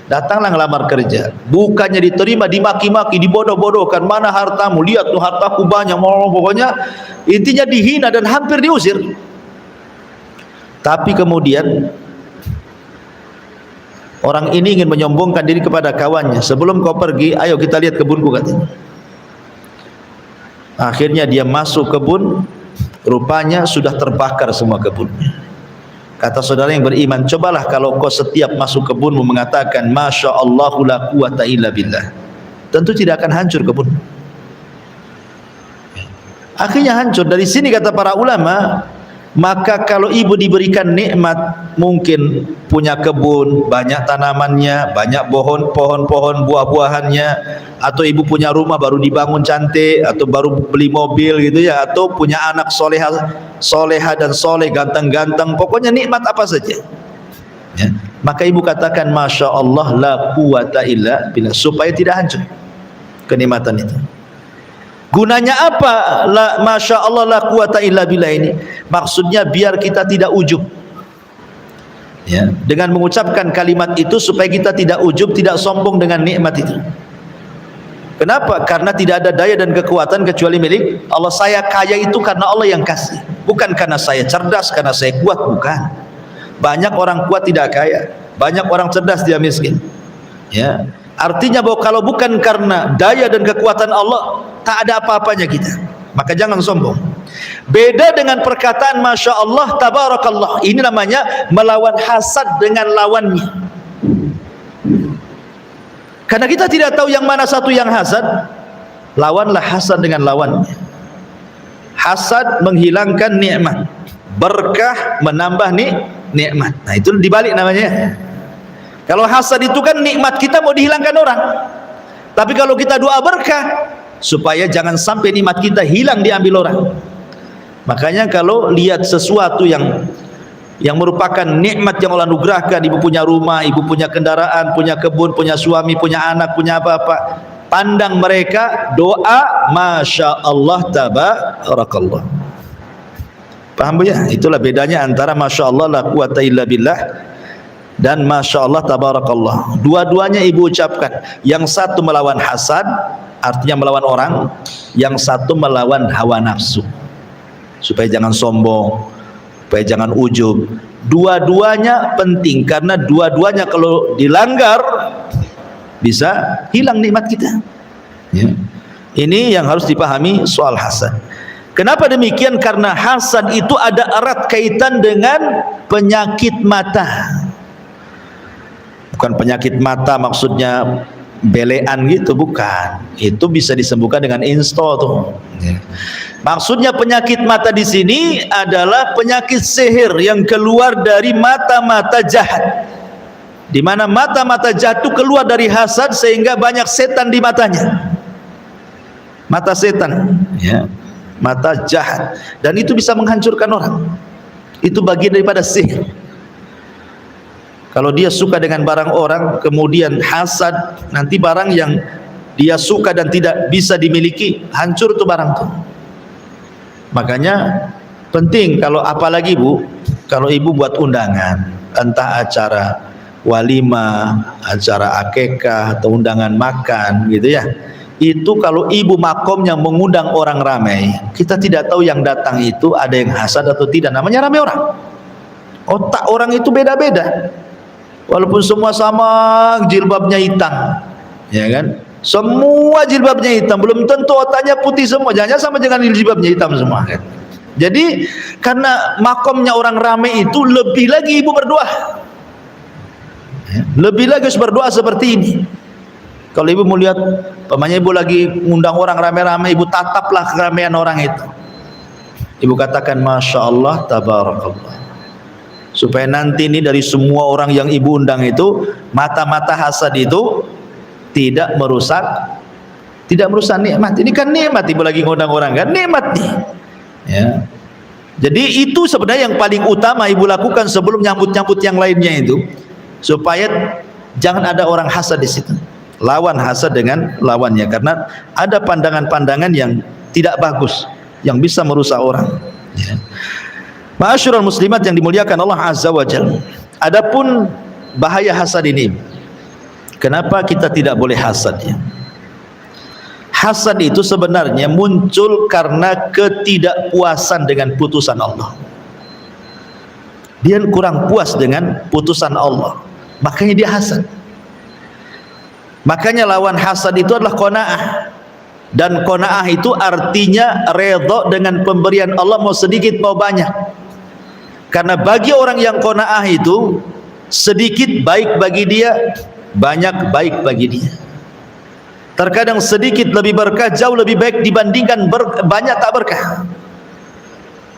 Datanglah ngelamar kerja, bukannya diterima, dimaki-maki, dibodoh-bodohkan. Mana hartamu? Lihat tuh hartaku banyak, pokoknya intinya dihina dan hampir diusir. Tapi kemudian orang ini ingin menyombongkan diri kepada kawannya. Sebelum kau pergi, ayo kita lihat kebunku, katanya. Akhirnya dia masuk kebun, rupanya sudah terbakar semua kebunnya. Kata saudara yang beriman, cobalah kalau kau setiap masuk kebunmu mengatakan Masya Allahu la quwata illa billah, tentu tidak akan hancur kebun. Akhirnya hancur. Dari sini kata para ulama, maka kalau ibu diberikan nikmat, mungkin punya kebun, banyak tanamannya, banyak pohon-pohon buah-buahannya, atau ibu punya rumah baru dibangun cantik, atau baru beli mobil gitu ya, atau punya anak soleha dan soleh, ganteng-ganteng, pokoknya nikmat apa saja ya, maka ibu katakan Masya Allah la quwata illa billah, supaya tidak hancur kenikmatan itu. Gunanya apa? Masya Allah la quwata illa billah ini? Maksudnya biar kita tidak ujub ya, dengan mengucapkan kalimat itu supaya kita tidak ujub, tidak sombong dengan nikmat itu. Kenapa? Karena tidak ada daya dan kekuatan kecuali milik Allah. Saya kaya itu karena Allah yang kasih, bukan karena saya cerdas, karena saya kuat, bukan. Banyak orang kuat tidak kaya, banyak orang cerdas dia miskin ya. Artinya bahwa kalau bukan karena daya dan kekuatan Allah, tak ada apa-apanya kita. Maka jangan sombong. Beda dengan perkataan Masya Allah tabarakallah, ini namanya melawan hasad dengan lawannya. Karena kita tidak tahu yang mana satu yang hasad, lawanlah hasad dengan lawannya. Hasad menghilangkan nikmat, berkah menambah nikmat. Nah itu dibalik namanya. Kalau hasad itu kan nikmat kita mau dihilangkan orang, tapi kalau kita doa berkah supaya jangan sampai nikmat kita hilang diambil orang. Makanya kalau lihat sesuatu yang merupakan nikmat yang Allah anugerahkan, ibu punya rumah, ibu punya kendaraan, punya kebun, punya suami, punya anak, punya apa-apa, pandang mereka, doa Masya Allah tabarakallah. Paham Bu ya? Itulah bedanya antara Masya Allah la quwata illa billah dan Masya Allah tabarakallah. Dua-duanya ibu ucapkan. Yang satu melawan hasad, artinya melawan orang. Yang satu melawan hawa nafsu, supaya jangan sombong, supaya jangan ujub. Dua-duanya penting, karena dua-duanya kalau dilanggar bisa hilang nikmat kita ya. Ini yang harus dipahami soal hasad. Kenapa demikian? Karena hasad itu ada erat kaitan dengan penyakit mata. Bukan penyakit mata maksudnya belean gitu, bukan. Itu bisa disembuhkan dengan install tuh. Maksudnya penyakit mata di sini adalah penyakit sihir yang keluar dari mata-mata jahat. Di mana mata-mata jahat itu keluar dari hasad sehingga banyak setan di matanya. Mata setan, ya. Mata jahat, dan itu bisa menghancurkan orang. Itu bagian daripada sihir. Kalau dia suka dengan barang orang, kemudian hasad, nanti barang yang dia suka dan tidak bisa dimiliki, hancur tuh barang tuh. Makanya penting, kalau apalagi Bu, kalau ibu buat undangan, entah acara walimah, acara akikah atau undangan makan gitu ya, itu kalau ibu makomnya mengundang orang ramai, kita tidak tahu yang datang itu ada yang hasad atau tidak. Namanya ramai orang, otak orang itu beda-beda. Walaupun semua sama jilbabnya hitam, ya kan, semua jilbabnya hitam, belum tentu otaknya putih semua. Jangan sama dengan jilbabnya hitam semua kan? Jadi karena makomnya orang ramai itu, lebih lagi ibu berdoa, lebih lagi harus berdoa seperti ini. Kalau ibu mau lihat, pamannya ibu lagi ngundang orang ramai-ramai, ibu tataplah keramaian orang itu. Ibu katakan Masya Allah tabarakallah, supaya nanti ini dari semua orang yang ibu undang itu, mata-mata hasad itu tidak merusak nikmat. Ini kan nikmat, ibu lagi ngundang orang kan, nikmat nih ya. Jadi itu sebenarnya yang paling utama ibu lakukan sebelum nyambut-nyambut yang lainnya itu, supaya jangan ada orang hasad di situ. Lawan hasad dengan lawannya, karena ada pandangan-pandangan yang tidak bagus yang bisa merusak orang ya. Ma'asyiral muslimat yang dimuliakan Allah Azza wa Jalla. Adapun bahaya hasad ini, kenapa kita tidak boleh hasad ya? Hasad itu sebenarnya muncul karena ketidakpuasan dengan putusan Allah. Dia kurang puas dengan putusan Allah, makanya dia hasad. Makanya lawan hasad itu adalah qanaah. Dan qanaah itu artinya redha dengan pemberian Allah, mau sedikit mau banyak. Karena bagi orang yang qanaah itu, sedikit baik bagi dia, banyak baik bagi dia. Terkadang sedikit lebih berkah, jauh lebih baik dibandingkan banyak tak berkah.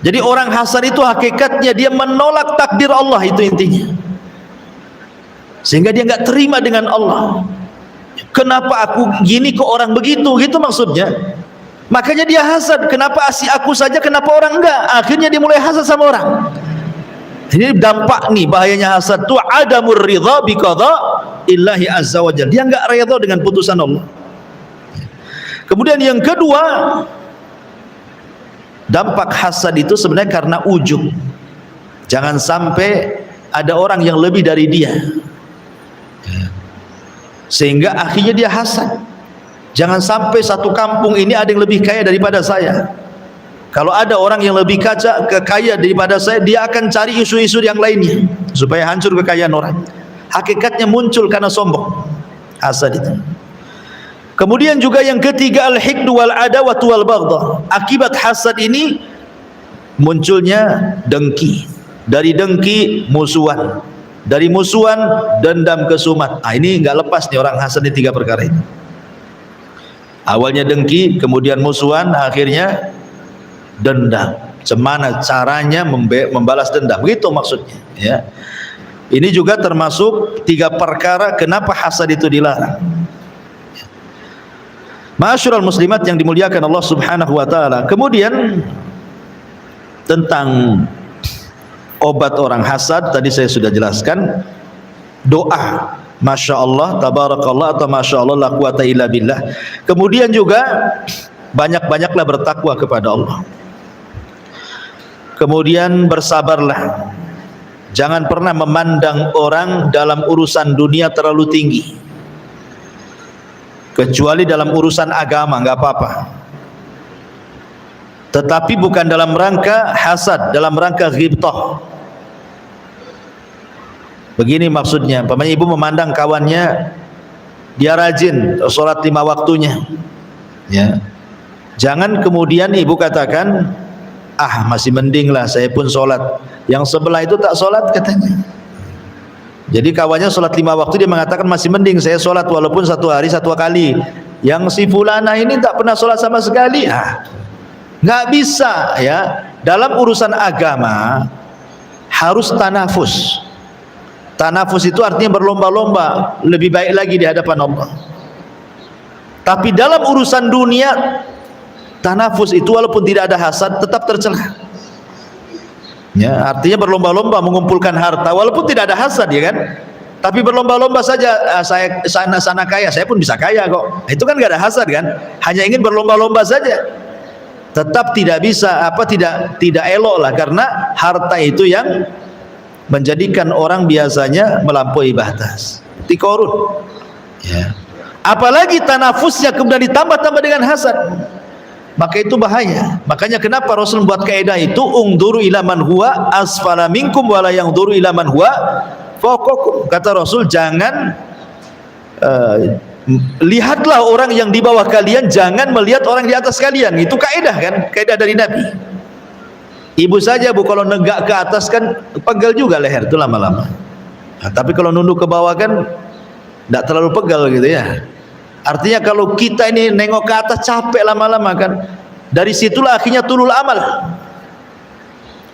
Jadi orang hasad itu hakikatnya dia menolak takdir Allah, itu intinya. Sehingga dia enggak terima dengan Allah. Kenapa aku gini kok orang begitu, gitu maksudnya. Makanya dia hasad, kenapa aku saja, kenapa orang enggak. Akhirnya dia mulai hasad sama orang. Ini dampak nih bahayanya hasad tu, adamur ridha bi qada illahi azza wa jalla. Dia enggak ridha dengan putusan Allah. Kemudian yang kedua, dampak hasad itu sebenarnya karena ujub. Jangan sampai ada orang yang lebih dari dia, sehingga akhirnya dia hasad. Jangan sampai satu kampung ini ada yang lebih kaya daripada saya. Kalau ada orang yang lebih kaya daripada saya, dia akan cari isu-isu yang lainnya supaya hancur kekayaan orang. Hakikatnya muncul karena sombong, hasad itu. Kemudian juga yang ketiga, al-hiqdu wal adawatu wal baghdha. Akibat hasad ini munculnya dengki. Dari dengki musuhan. Dari musuhan dendam kesumat. Ini enggak lepas nih orang hasad di tiga perkara ini. Awalnya dengki, kemudian musuhan, akhirnya dendam. Cemana caranya membalas dendam, begitu maksudnya ya. Ini juga termasuk tiga perkara kenapa hasad itu dilarang. Ma'asyiral muslimat yang dimuliakan Allah Subhanahu wa taala. Kemudian tentang obat orang hasad tadi saya sudah jelaskan, doa Masya Allah tabarakallah atau Masya Allah la quwata illa billah. Kemudian juga banyak-banyaklah bertakwa kepada Allah. Kemudian bersabarlah. Jangan pernah memandang orang dalam urusan dunia terlalu tinggi. Kecuali dalam urusan agama, enggak apa-apa. Tetapi bukan dalam rangka hasad, dalam rangka ghibtah. Begini maksudnya, umpamanya ibu memandang kawannya dia rajin sholat 5 waktunya, ya. Jangan kemudian ibu katakan, ah masih mending lah saya pun sholat, yang sebelah itu tak sholat katanya. Jadi kawannya sholat 5 waktu, dia mengatakan masih mending saya sholat walaupun 1 hari 1 kali. Yang si fulana ini tak pernah sholat sama sekali. Nggak bisa ya. Dalam urusan agama harus tanafus. Tanafus itu artinya berlomba-lomba, lebih baik lagi di hadapan Allah. Tapi dalam urusan dunia, tanafus itu walaupun tidak ada hasad tetap tercela. Ya, artinya berlomba-lomba mengumpulkan harta walaupun tidak ada hasad, ya kan? Tapi berlomba-lomba saja, saya sana kaya, saya pun bisa kaya kok. Itu kan nggak ada hasad kan? Hanya ingin berlomba-lomba saja. Tetap tidak bisa, tidak elok lah, karena harta itu yang menjadikan orang biasanya melampaui batas. Tikorun. Ya. Apalagi tanafusnya kemudian ditambah-tambah dengan hasad, maka itu bahaya. Makanya kenapa Rasul membuat kaidah itu, ungduru ila man huwa asfala minkum wala yangduru ila man huwa fawqakum. Kata Rasul, jangan lihatlah orang yang di bawah kalian, jangan melihat orang di atas kalian. Itu kaidah kan, kaidah dari Nabi. Ibu saja bu, kalau negak ke atas kan pegal juga leher itu lama-lama. Nah, tapi kalau nunduk ke bawah kan tidak terlalu pegal gitu ya. Artinya kalau kita ini nengok ke atas capek lama-lama kan. Dari situlah akhirnya tulul amal.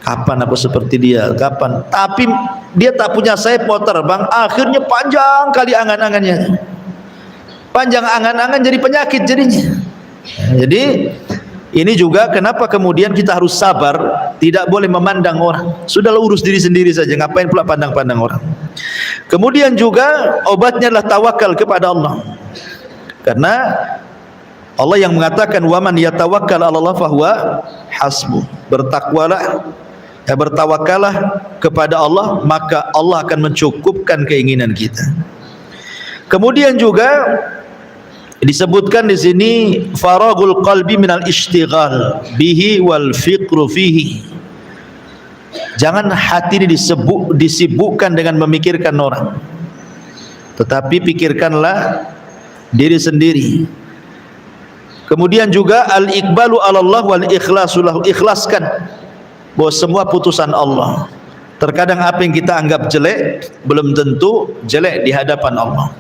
Kapan aku seperti dia? Kapan? Tapi dia tak punya sayap mau terbang, akhirnya panjang kali angan-angannya. Panjang angan-angan jadi penyakit jadinya. Jadi ini juga kenapa kemudian kita harus sabar, tidak boleh memandang orang. Sudahlah urus diri sendiri saja, ngapain pula pandang-pandang orang. Kemudian juga obatnya adalah tawakal kepada Allah. Karena Allah yang mengatakan waman yatawakkal 'ala Allah fahuwa hasbuh. Bertawakallah kepada Allah, maka Allah akan mencukupkan keinginan kita. Kemudian juga disebutkan di sini faragul qalbi minal ishtighal bihi wal fiqru fihi. Jangan hati ini disibukkan dengan memikirkan orang, tetapi pikirkanlah diri sendiri. Kemudian juga al-iqbalu 'ala Allah wal ikhlasu lahu. Ikhlaskan bahwa semua putusan Allah. Terkadang apa yang kita anggap jelek belum tentu jelek di hadapan Allah.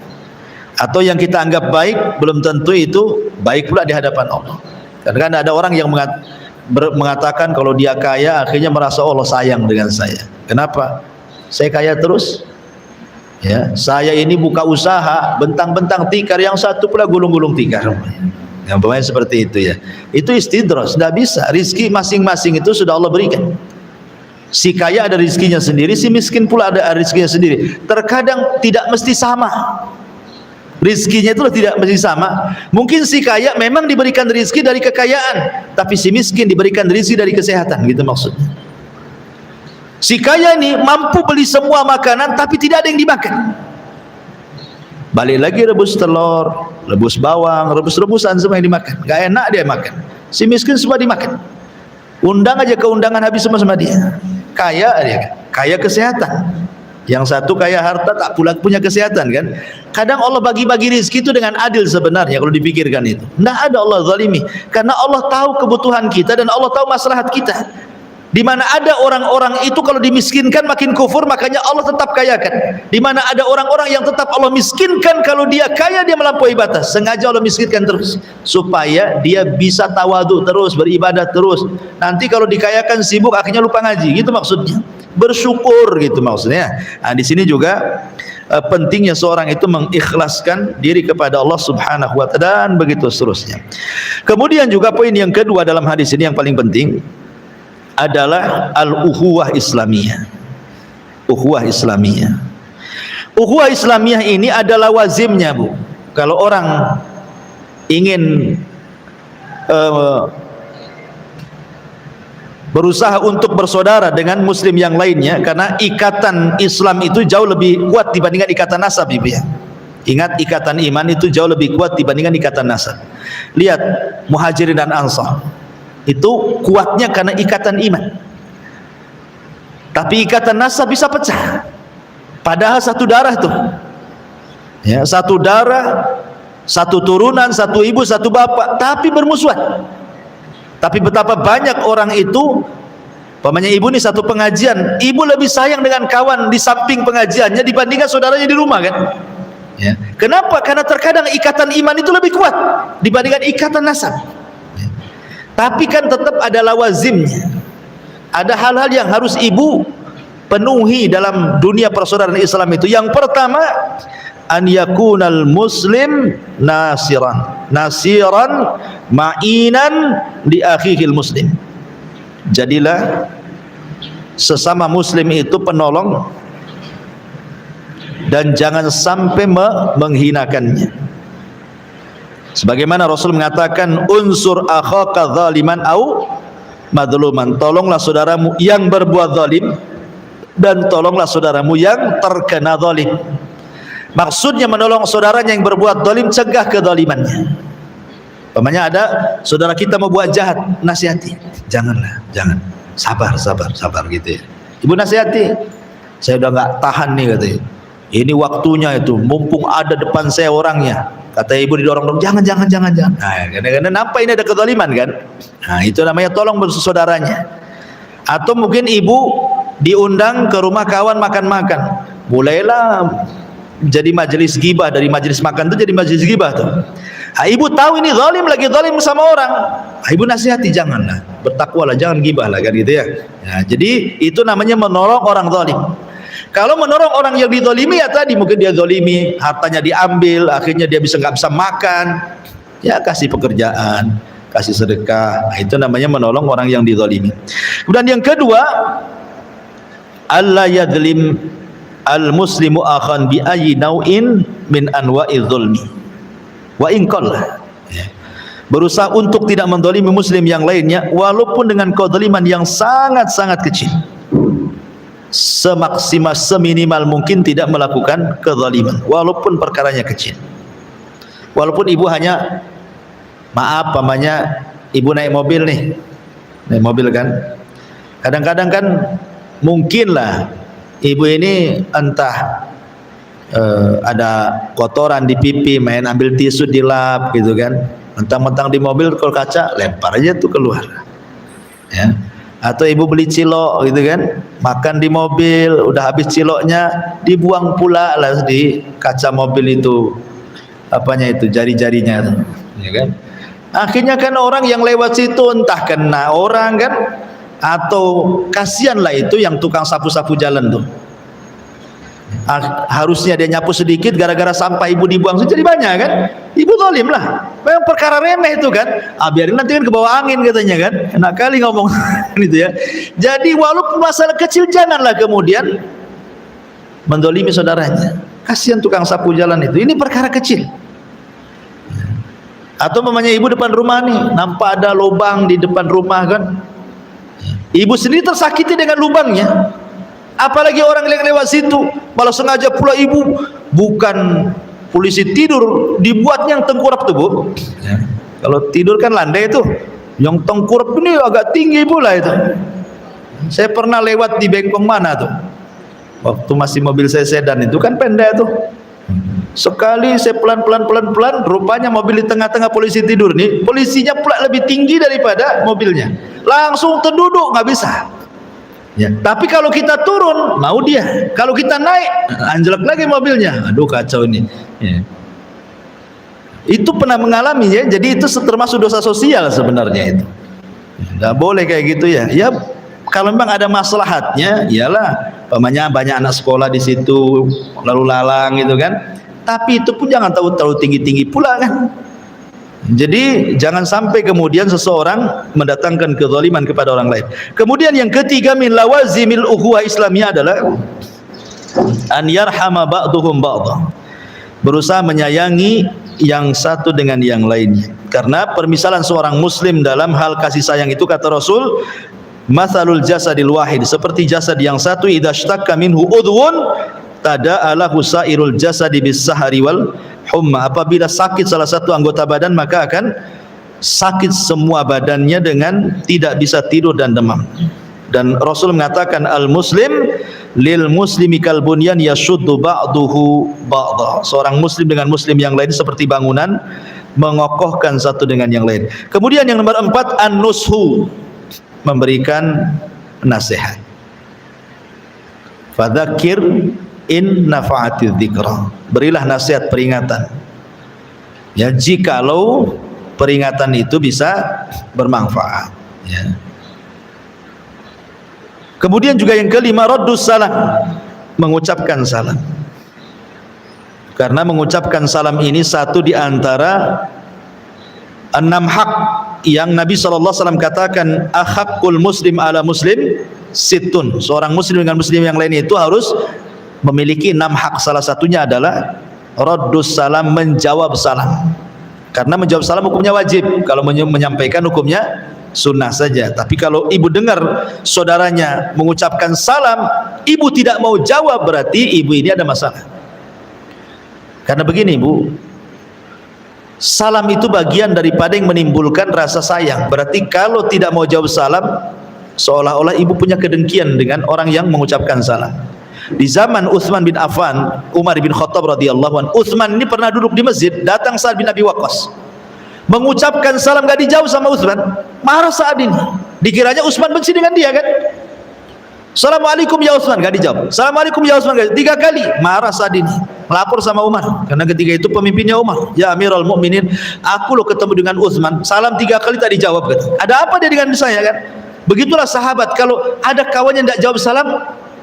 Atau yang kita anggap baik belum tentu itu baik pula di hadapan Allah. Karena ada orang yang mengatakan kalau dia kaya akhirnya merasa Allah sayang dengan saya. Kenapa? Saya kaya terus. Ya, saya ini buka usaha bentang-bentang tikar, yang satu pula gulung-gulung tikar. Yang pemain seperti itu ya. Itu istidros, tidak bisa. Rizki masing-masing itu sudah Allah berikan. Si kaya ada rizkinya sendiri, si miskin pula ada rizkinya sendiri. Terkadang tidak mesti sama. Rizkinya itu tidak mesti sama. Mungkin si kaya memang diberikan rizki dari kekayaan, tapi si miskin diberikan rizki dari kesehatan, gitu maksudnya. Si kaya ini mampu beli semua makanan, tapi tidak ada yang dimakan. Balik lagi rebus telur, rebus bawang, rebus-rebusan semua yang dimakan. Gak enak dia makan. Si miskin semua dimakan. Undang aja ke undangan habis semua sama dia. Kaya dia, kaya kesehatan. Yang satu kaya harta tak pula punya kesehatan kan. Kadang Allah bagi-bagi rezeki itu dengan adil sebenarnya kalau dipikirkan itu. Tidak ada Allah zalimi. Karena Allah tahu kebutuhan kita dan Allah tahu maslahat kita. Di mana ada orang-orang itu kalau dimiskinkan makin kufur, makanya Allah tetap kayakan. Di mana ada orang-orang yang tetap Allah miskinkan, kalau dia kaya dia melampaui batas. Sengaja Allah miskinkan terus supaya dia bisa tawadu terus, beribadah terus. Nanti kalau dikayakan sibuk akhirnya lupa ngaji, gitu maksudnya. Bersyukur gitu maksudnya. Nah, di sini juga pentingnya seorang itu mengikhlaskan diri kepada Allah Subhanahu wa taala dan begitu seterusnya. Kemudian juga poin yang kedua dalam hadis ini yang paling penting adalah al-ukhuwah Islamiyah. Ukhuwah Islamiyah. Ukhuwah Islamiyah ini adalah wazimnya, Bu. Kalau orang ingin berusaha untuk bersaudara dengan muslim yang lainnya, karena ikatan Islam itu jauh lebih kuat dibandingkan ikatan nasab, Ibu ya. Ingat, ikatan iman itu jauh lebih kuat dibandingkan ikatan nasab. Lihat Muhajirin dan Ansar, itu kuatnya karena ikatan iman. Tapi ikatan nasab bisa pecah, padahal satu darah tuh ya, satu darah, satu turunan, satu ibu, satu bapak, tapi bermusuhan. Tapi betapa banyak orang itu, pamannya ibu nih satu pengajian, ibu lebih sayang dengan kawan di samping pengajiannya dibandingkan saudaranya di rumah kan ya. Kenapa? Karena terkadang ikatan iman itu lebih kuat dibandingkan ikatan nasab ya. Tapi kan tetap ada lawazimnya, ada hal-hal yang harus ibu penuhi dalam dunia persaudaraan Islam itu. Yang pertama, an yakunal muslim nasiran ma'inan li akhihil muslim. Jadilah sesama muslim itu penolong dan jangan sampai menghinakannya. Sebagaimana Rasul mengatakan, unsur akhaka zaliman au madluman, tolonglah saudaramu yang berbuat zalim dan tolonglah saudaramu yang terkena zalim. Maksudnya menolong saudaranya yang berbuat zalim, cegah kezalimannya. Umpamanya ada saudara kita mau buat jahat, nasihati, janganlah, jangan, sabar gitu ya. Ibu nasihati, saya udah nggak tahan nih katanya, ini waktunya itu, mumpung ada depan saya orangnya, kata ibu didorong-dorong, jangan. Nah, kadang-kadang nampak ini ada kezaliman kan. Nah, itu namanya tolong saudaranya. Atau mungkin ibu diundang ke rumah kawan makan-makan, mulailah jadi majelis gibah, dari majelis makan itu jadi majelis gibah tuh. Nah, ibu tahu ini zalim, lagi zalim sama orang, ibu nasihati, janganlah, bertakwalah, jangan gibah lah kan gitu ya. Nah, jadi itu namanya menolong orang zalim. Kalau menolong orang yang dizalimi ya tadi, mungkin dia zalimi, hartanya diambil, akhirnya dia nggak bisa makan, ya kasih pekerjaan, kasih sedekah. Nah, itu namanya menolong orang yang dizalimi. Kemudian yang kedua, alla yadlim al-muslimu akhan bi ayyi nau'in min anwa'iz zulmi wa in qalla. Berusaha untuk tidak menzalimi muslim yang lainnya walaupun dengan kezaliman yang sangat-sangat kecil. Seminimal mungkin tidak melakukan kezaliman walaupun perkaranya kecil. Walaupun ibu hanya, maaf pamannya, ibu naik mobil nih, naik mobil kan, kadang-kadang kan mungkinlah ibu ini entah ada kotoran di pipi, main ambil tisu dilap gitu kan, mentang-mentang di mobil kalau kaca lempar aja tuh keluar ya. Atau ibu beli cilok gitu kan, makan di mobil, udah habis ciloknya dibuang pula lah di kaca mobil itu, apanya itu, jari-jarinya tuh ya kan. Akhirnya kan orang yang lewat situ entah kena orang kan, atau kasihanlah itu yang tukang sapu-sapu jalan tuh, harusnya dia nyapu sedikit, gara-gara sampah ibu dibuang jadi banyak kan, ibu zalim lah. Memang perkara remeh itu kan, biarin nanti kan ke bawah angin katanya kan, enak kali ngomong gitu ya. Jadi walaupun masalah kecil, janganlah kemudian menzalimi saudaranya. Kasihan tukang sapu jalan itu, ini perkara kecil. Atau mamanya ibu depan rumah nih, nampak ada lubang di depan rumah kan, ibu sendiri tersakiti dengan lubangnya, apalagi orang yang lewat situ, malah sengaja pula ibu, bukan polisi tidur, dibuatnya yang tengkurap tuh bu ya. Kalau tidur kan landai itu, yang tengkurap ini agak tinggi pula itu. Saya pernah lewat di Bengkong mana tuh, waktu masih mobil saya sedan itu kan pendek tuh, sekali saya pelan-pelan, rupanya mobil di tengah-tengah polisi tidur nih, polisinya pula lebih tinggi daripada mobilnya, langsung terduduk, nggak bisa ya. Tapi kalau kita turun mau dia, kalau kita naik anjlok lagi mobilnya, aduh kacau ini ya. Itu pernah mengalami ya. Jadi itu termasuk dosa sosial sebenarnya itu, nggak boleh kayak gitu ya. Ya kalau memang ada maslahatnya, iyalah, pamannya banyak anak sekolah di situ lalu lalang gitu kan, tapi itu pun jangan terlalu tinggi-tinggi pula kan. Jadi jangan sampai kemudian seseorang mendatangkan kezaliman kepada orang lain. Kemudian yang ketiga, min lawazimil ukhuwah islamiyah adalah an yarhama ba'duhum ba'dha, berusaha menyayangi yang satu dengan yang lainnya. Karena permisalan seorang muslim dalam hal kasih sayang itu, kata Rasul, Mathalul jasadil wahid, seperti jasad yang satu, idza ishtaka minhu udhun tada'alahu sairul jasadi bis-sahari wal humma. Apabila sakit salah satu anggota badan, maka akan sakit semua badannya dengan tidak bisa tidur dan demam. Dan Rasul mengatakan al-muslim lil muslimi kal bunyan yashuddu ba'duhu ba'dha. Seorang muslim dengan muslim yang lain seperti bangunan, mengokohkan satu dengan yang lain. Kemudian yang nomor 4, an-nushu, memberikan nasihat. Fadzakir in nafa'atiz dzikra, berilah nasihat, peringatan. Ya, jikalau peringatan itu bisa bermanfaat, ya. Kemudian juga yang kelima, raddus salam, mengucapkan salam. Karena mengucapkan salam ini satu di antara 6 hak yang Nabi SAW katakan, ahaqqul muslim ala muslim situn. Seorang muslim dengan muslim yang lain itu harus memiliki 6 hak. Salah satunya adalah raddus salam, menjawab salam. Karena menjawab salam hukumnya wajib, kalau menyampaikan hukumnya sunnah saja. Tapi kalau ibu dengar saudaranya mengucapkan salam, ibu tidak mau jawab, berarti ibu ini ada masalah. Karena begini Bu, salam itu bagian daripada yang menimbulkan rasa sayang. Berarti kalau tidak mau jawab salam, seolah-olah ibu punya kedengkian dengan orang yang mengucapkan salam. Di zaman Utsman bin Affan, Umar bin Khattab radhiyallahu anhu, Utsman ini pernah duduk di masjid, datang Sa'ad bin Abi Waqqas, mengucapkan salam gak dijawab sama Utsman. Marah Sa'ad ini, dikiranya Utsman benci dengan dia kan. Assalamualaikum ya Utsman, gak dijawab. Assalamualaikum ya Utsman, 3 kali. Marah Sa'ad ini, melapor sama Umar, karena ketika itu pemimpinnya Umar. Ya Amirul Mukminin, aku lo ketemu dengan Utsman, salam 3 kali tak dijawab kan. Ada apa dia dengan saya kan? Begitulah sahabat, kalau ada kawannya tidak jawab salam,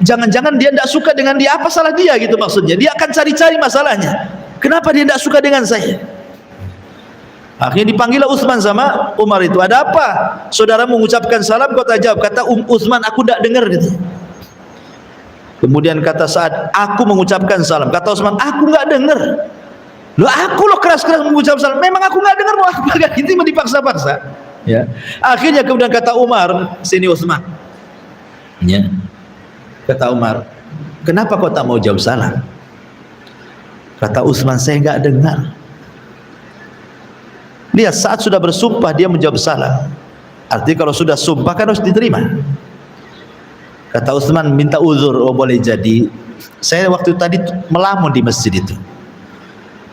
jangan-jangan dia tidak suka dengan dia. Apa salah dia gitu maksudnya? Dia akan cari-cari masalahnya. Kenapa dia tidak suka dengan saya? Akhirnya dipanggil Utsman sama Umar itu. Ada apa? Saudara mengucapkan salam kau tak jawab. Kata Utsman, aku tidak dengar gitu. Kemudian kata Sa'ad, aku mengucapkan salam. Kata Utsman, aku enggak dengar. Loh, aku loh keras-keras mengucap salam. Memang aku enggak dengar, mau apa kan? Itu dipaksa-paksa. Ya. Akhirnya kemudian kata Umar, sini Utsman. Ya. Kata Umar, kenapa kau tak mau jawab salam? Kata Utsman, saya enggak dengar. Lihat, saat sudah bersumpah dia menjawab salam. Artinya kalau sudah sumpah kan harus diterima. Kata Utsman, minta uzur. Oh boleh jadi, saya waktu tadi melamun di masjid itu.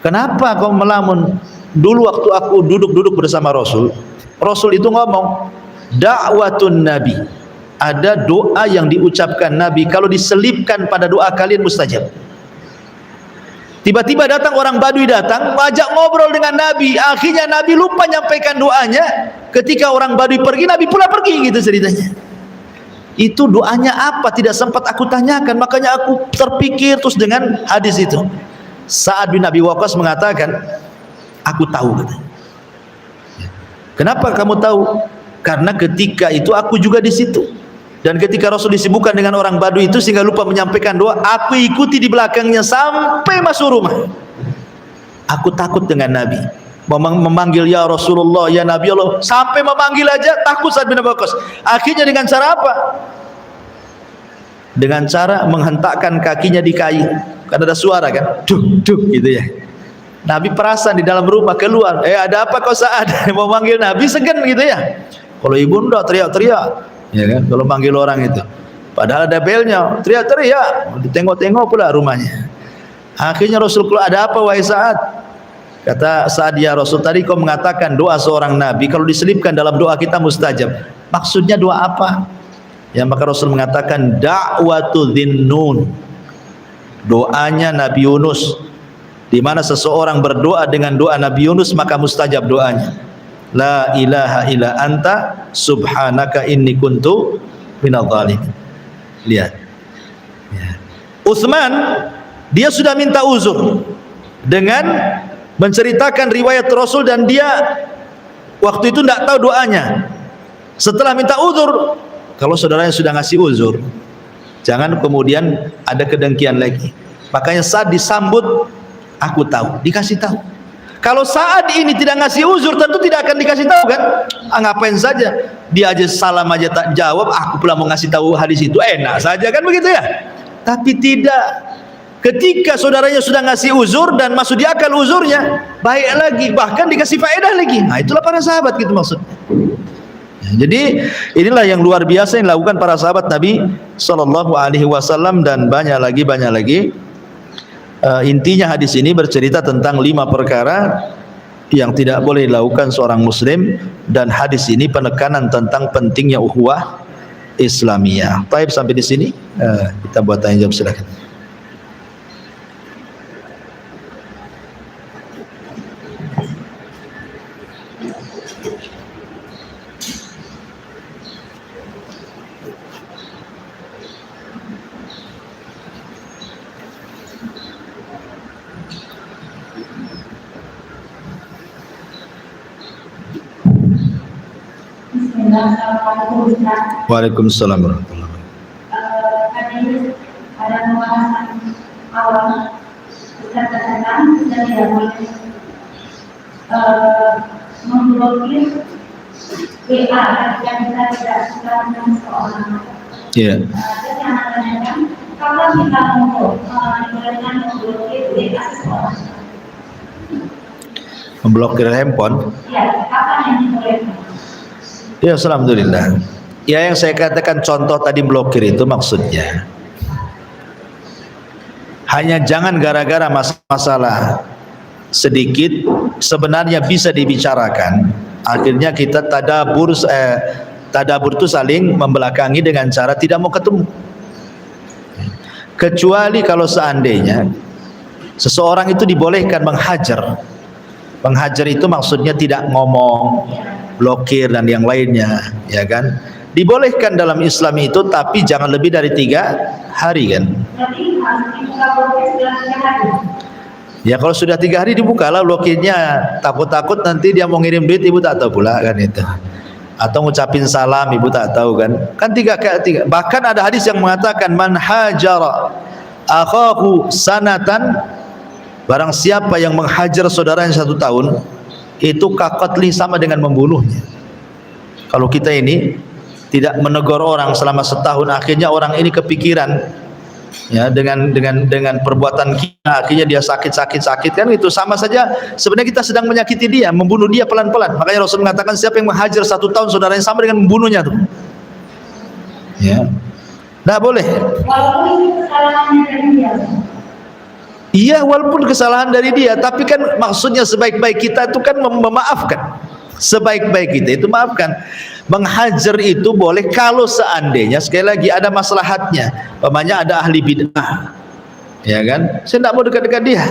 Kenapa kau melamun? Dulu waktu aku duduk bersama Rasul, Rasul itu ngomong, da'watun Nabi, ada doa yang diucapkan Nabi, kalau diselipkan pada doa kalian mustajab. Tiba-tiba datang orang Badui, datang ajak ngobrol dengan Nabi. Akhirnya Nabi lupa nyampaikan doanya. Ketika orang Badui pergi, Nabi pula pergi, gitu ceritanya. Itu doanya apa? Tidak sempat aku tanyakan. Makanya aku terpikir terus dengan hadis itu. Sa'ad bin Abi Waqqas mengatakan, aku tahu. Kenapa kamu tahu? Karena ketika itu aku juga di situ. Dan ketika Rasul disibukkan dengan orang Badui itu sehingga lupa menyampaikan doa, aku ikuti di belakangnya sampai masuk rumah. Aku takut dengan Nabi, memanggil ya Rasulullah, ya Nabi Allah, sampai memanggil aja takut Sa'ad bin Abi Waqqas. Akhirnya dengan cara apa? Dengan cara menghentakkan kakinya di kayu, kan ada suara kan, duk duk gitu ya. Nabi perasan di dalam rumah, keluar, ada apa kau Sa'ad? Mau manggil Nabi segan gitu ya. Kalau ibunda teriak-teriak, ya kan, kalau manggil orang itu, padahal ada belnya, teriak-teriak, ditengok-tengok pula rumahnya. Akhirnya Rasul keluar, ada apa wahai Sa'ad? Kata Sa'ad, ya Rasul, tadi kau mengatakan doa seorang Nabi kalau diselipkan dalam doa kita mustajab. Maksudnya doa apa? Ya, maka Rasul mengatakan da'watu dhinnun, doanya Nabi Yunus, di mana seseorang berdoa dengan doa Nabi Yunus maka mustajab doanya. La ilaha illa anta subhanaka inni kuntu minadh dhalimin. Lihat ya. Utsman dia sudah minta uzur dengan menceritakan riwayat Rasul, dan dia waktu itu tidak tahu doanya. Setelah minta uzur, kalau saudaranya sudah ngasih uzur, jangan kemudian ada kedengkian lagi. Makanya saat disambut, aku tahu, dikasih tahu. Kalau saat ini tidak ngasih uzur, tentu tidak akan dikasih tahu kan. Ngapain saja dia aja salam aja tak jawab, aku pula mau ngasih tahu hadis itu, enak saja kan begitu ya. Tapi tidak, ketika saudaranya sudah ngasih uzur dan masuk di akal uzurnya, baik lagi, bahkan dikasih faedah lagi. Nah itulah para sahabat gitu maksudnya. Jadi inilah yang luar biasa yang dilakukan para sahabat Nabi Sallallahu Alaihi Wasallam, dan banyak lagi. Intinya hadis ini bercerita tentang 5 perkara yang tidak boleh dilakukan seorang muslim, dan hadis ini penekanan tentang pentingnya ukhuwah Islamiyah. Baik, sampai di sini kita buat tanya jawab, silakan. Assalamualaikum Ustaz. Waalaikumsalam warahmatullahi wabarakatuh. Tadi ada pembahasan awal Ustaz katakan kita tidak boleh memblokir WA yang kita tidak suka dengan seorang. Iya. Jadi anak tanyakan, kapan kita dibolehkan memblokir WA seseorang? Memblokir handphone? Ya, kapan yang dibolehkan? Ya, alhamdulillah. Ya, yang saya katakan contoh tadi blokir itu maksudnya hanya jangan gara-gara masalah sedikit sebenarnya bisa dibicarakan, akhirnya kita tadabur itu saling membelakangi dengan cara tidak mau ketemu. Kecuali kalau seandainya seseorang itu dibolehkan menghajar. Menghajar itu maksudnya tidak ngomong, blokir dan yang lainnya, ya kan? Dibolehkan dalam Islam itu, tapi jangan lebih dari 3 hari kan? Jadi harus dibuka blokir sudah 3 hari. Ya kalau sudah 3 hari dibuka lah blokirnya. Takut-takut nanti dia mau ngirim duit, ibu tak tahu pula kan itu. Atau ngucapin salam, ibu tak tahu kan? Kan 3 kali. Bahkan ada hadis yang mengatakan man hajara akhahu sanatan, barang siapa yang menghajar saudaranya 1 tahun, itu kakotli, sama dengan membunuhnya. Kalau kita ini tidak menegur orang selama setahun, akhirnya orang ini kepikiran ya dengan perbuatan kita, akhirnya dia sakit kan, itu sama saja sebenarnya kita sedang menyakiti dia, membunuh dia pelan-pelan. Makanya Rasul mengatakan siapa yang menghajar 1 tahun saudaranya sama dengan membunuhnya tuh. Ya. Tidak boleh. Walaupun itu kesalahannya dari dia. Iya, walaupun kesalahan dari dia, tapi kan maksudnya sebaik-baik kita itu kan memaafkan. Sebaik-baik kita itu maafkan. Menghajar itu boleh kalau seandainya sekali lagi ada maslahatnya. Umpamanya ada ahli bid'ah, ya kan? Saya tidak mau dekat-dekat dia.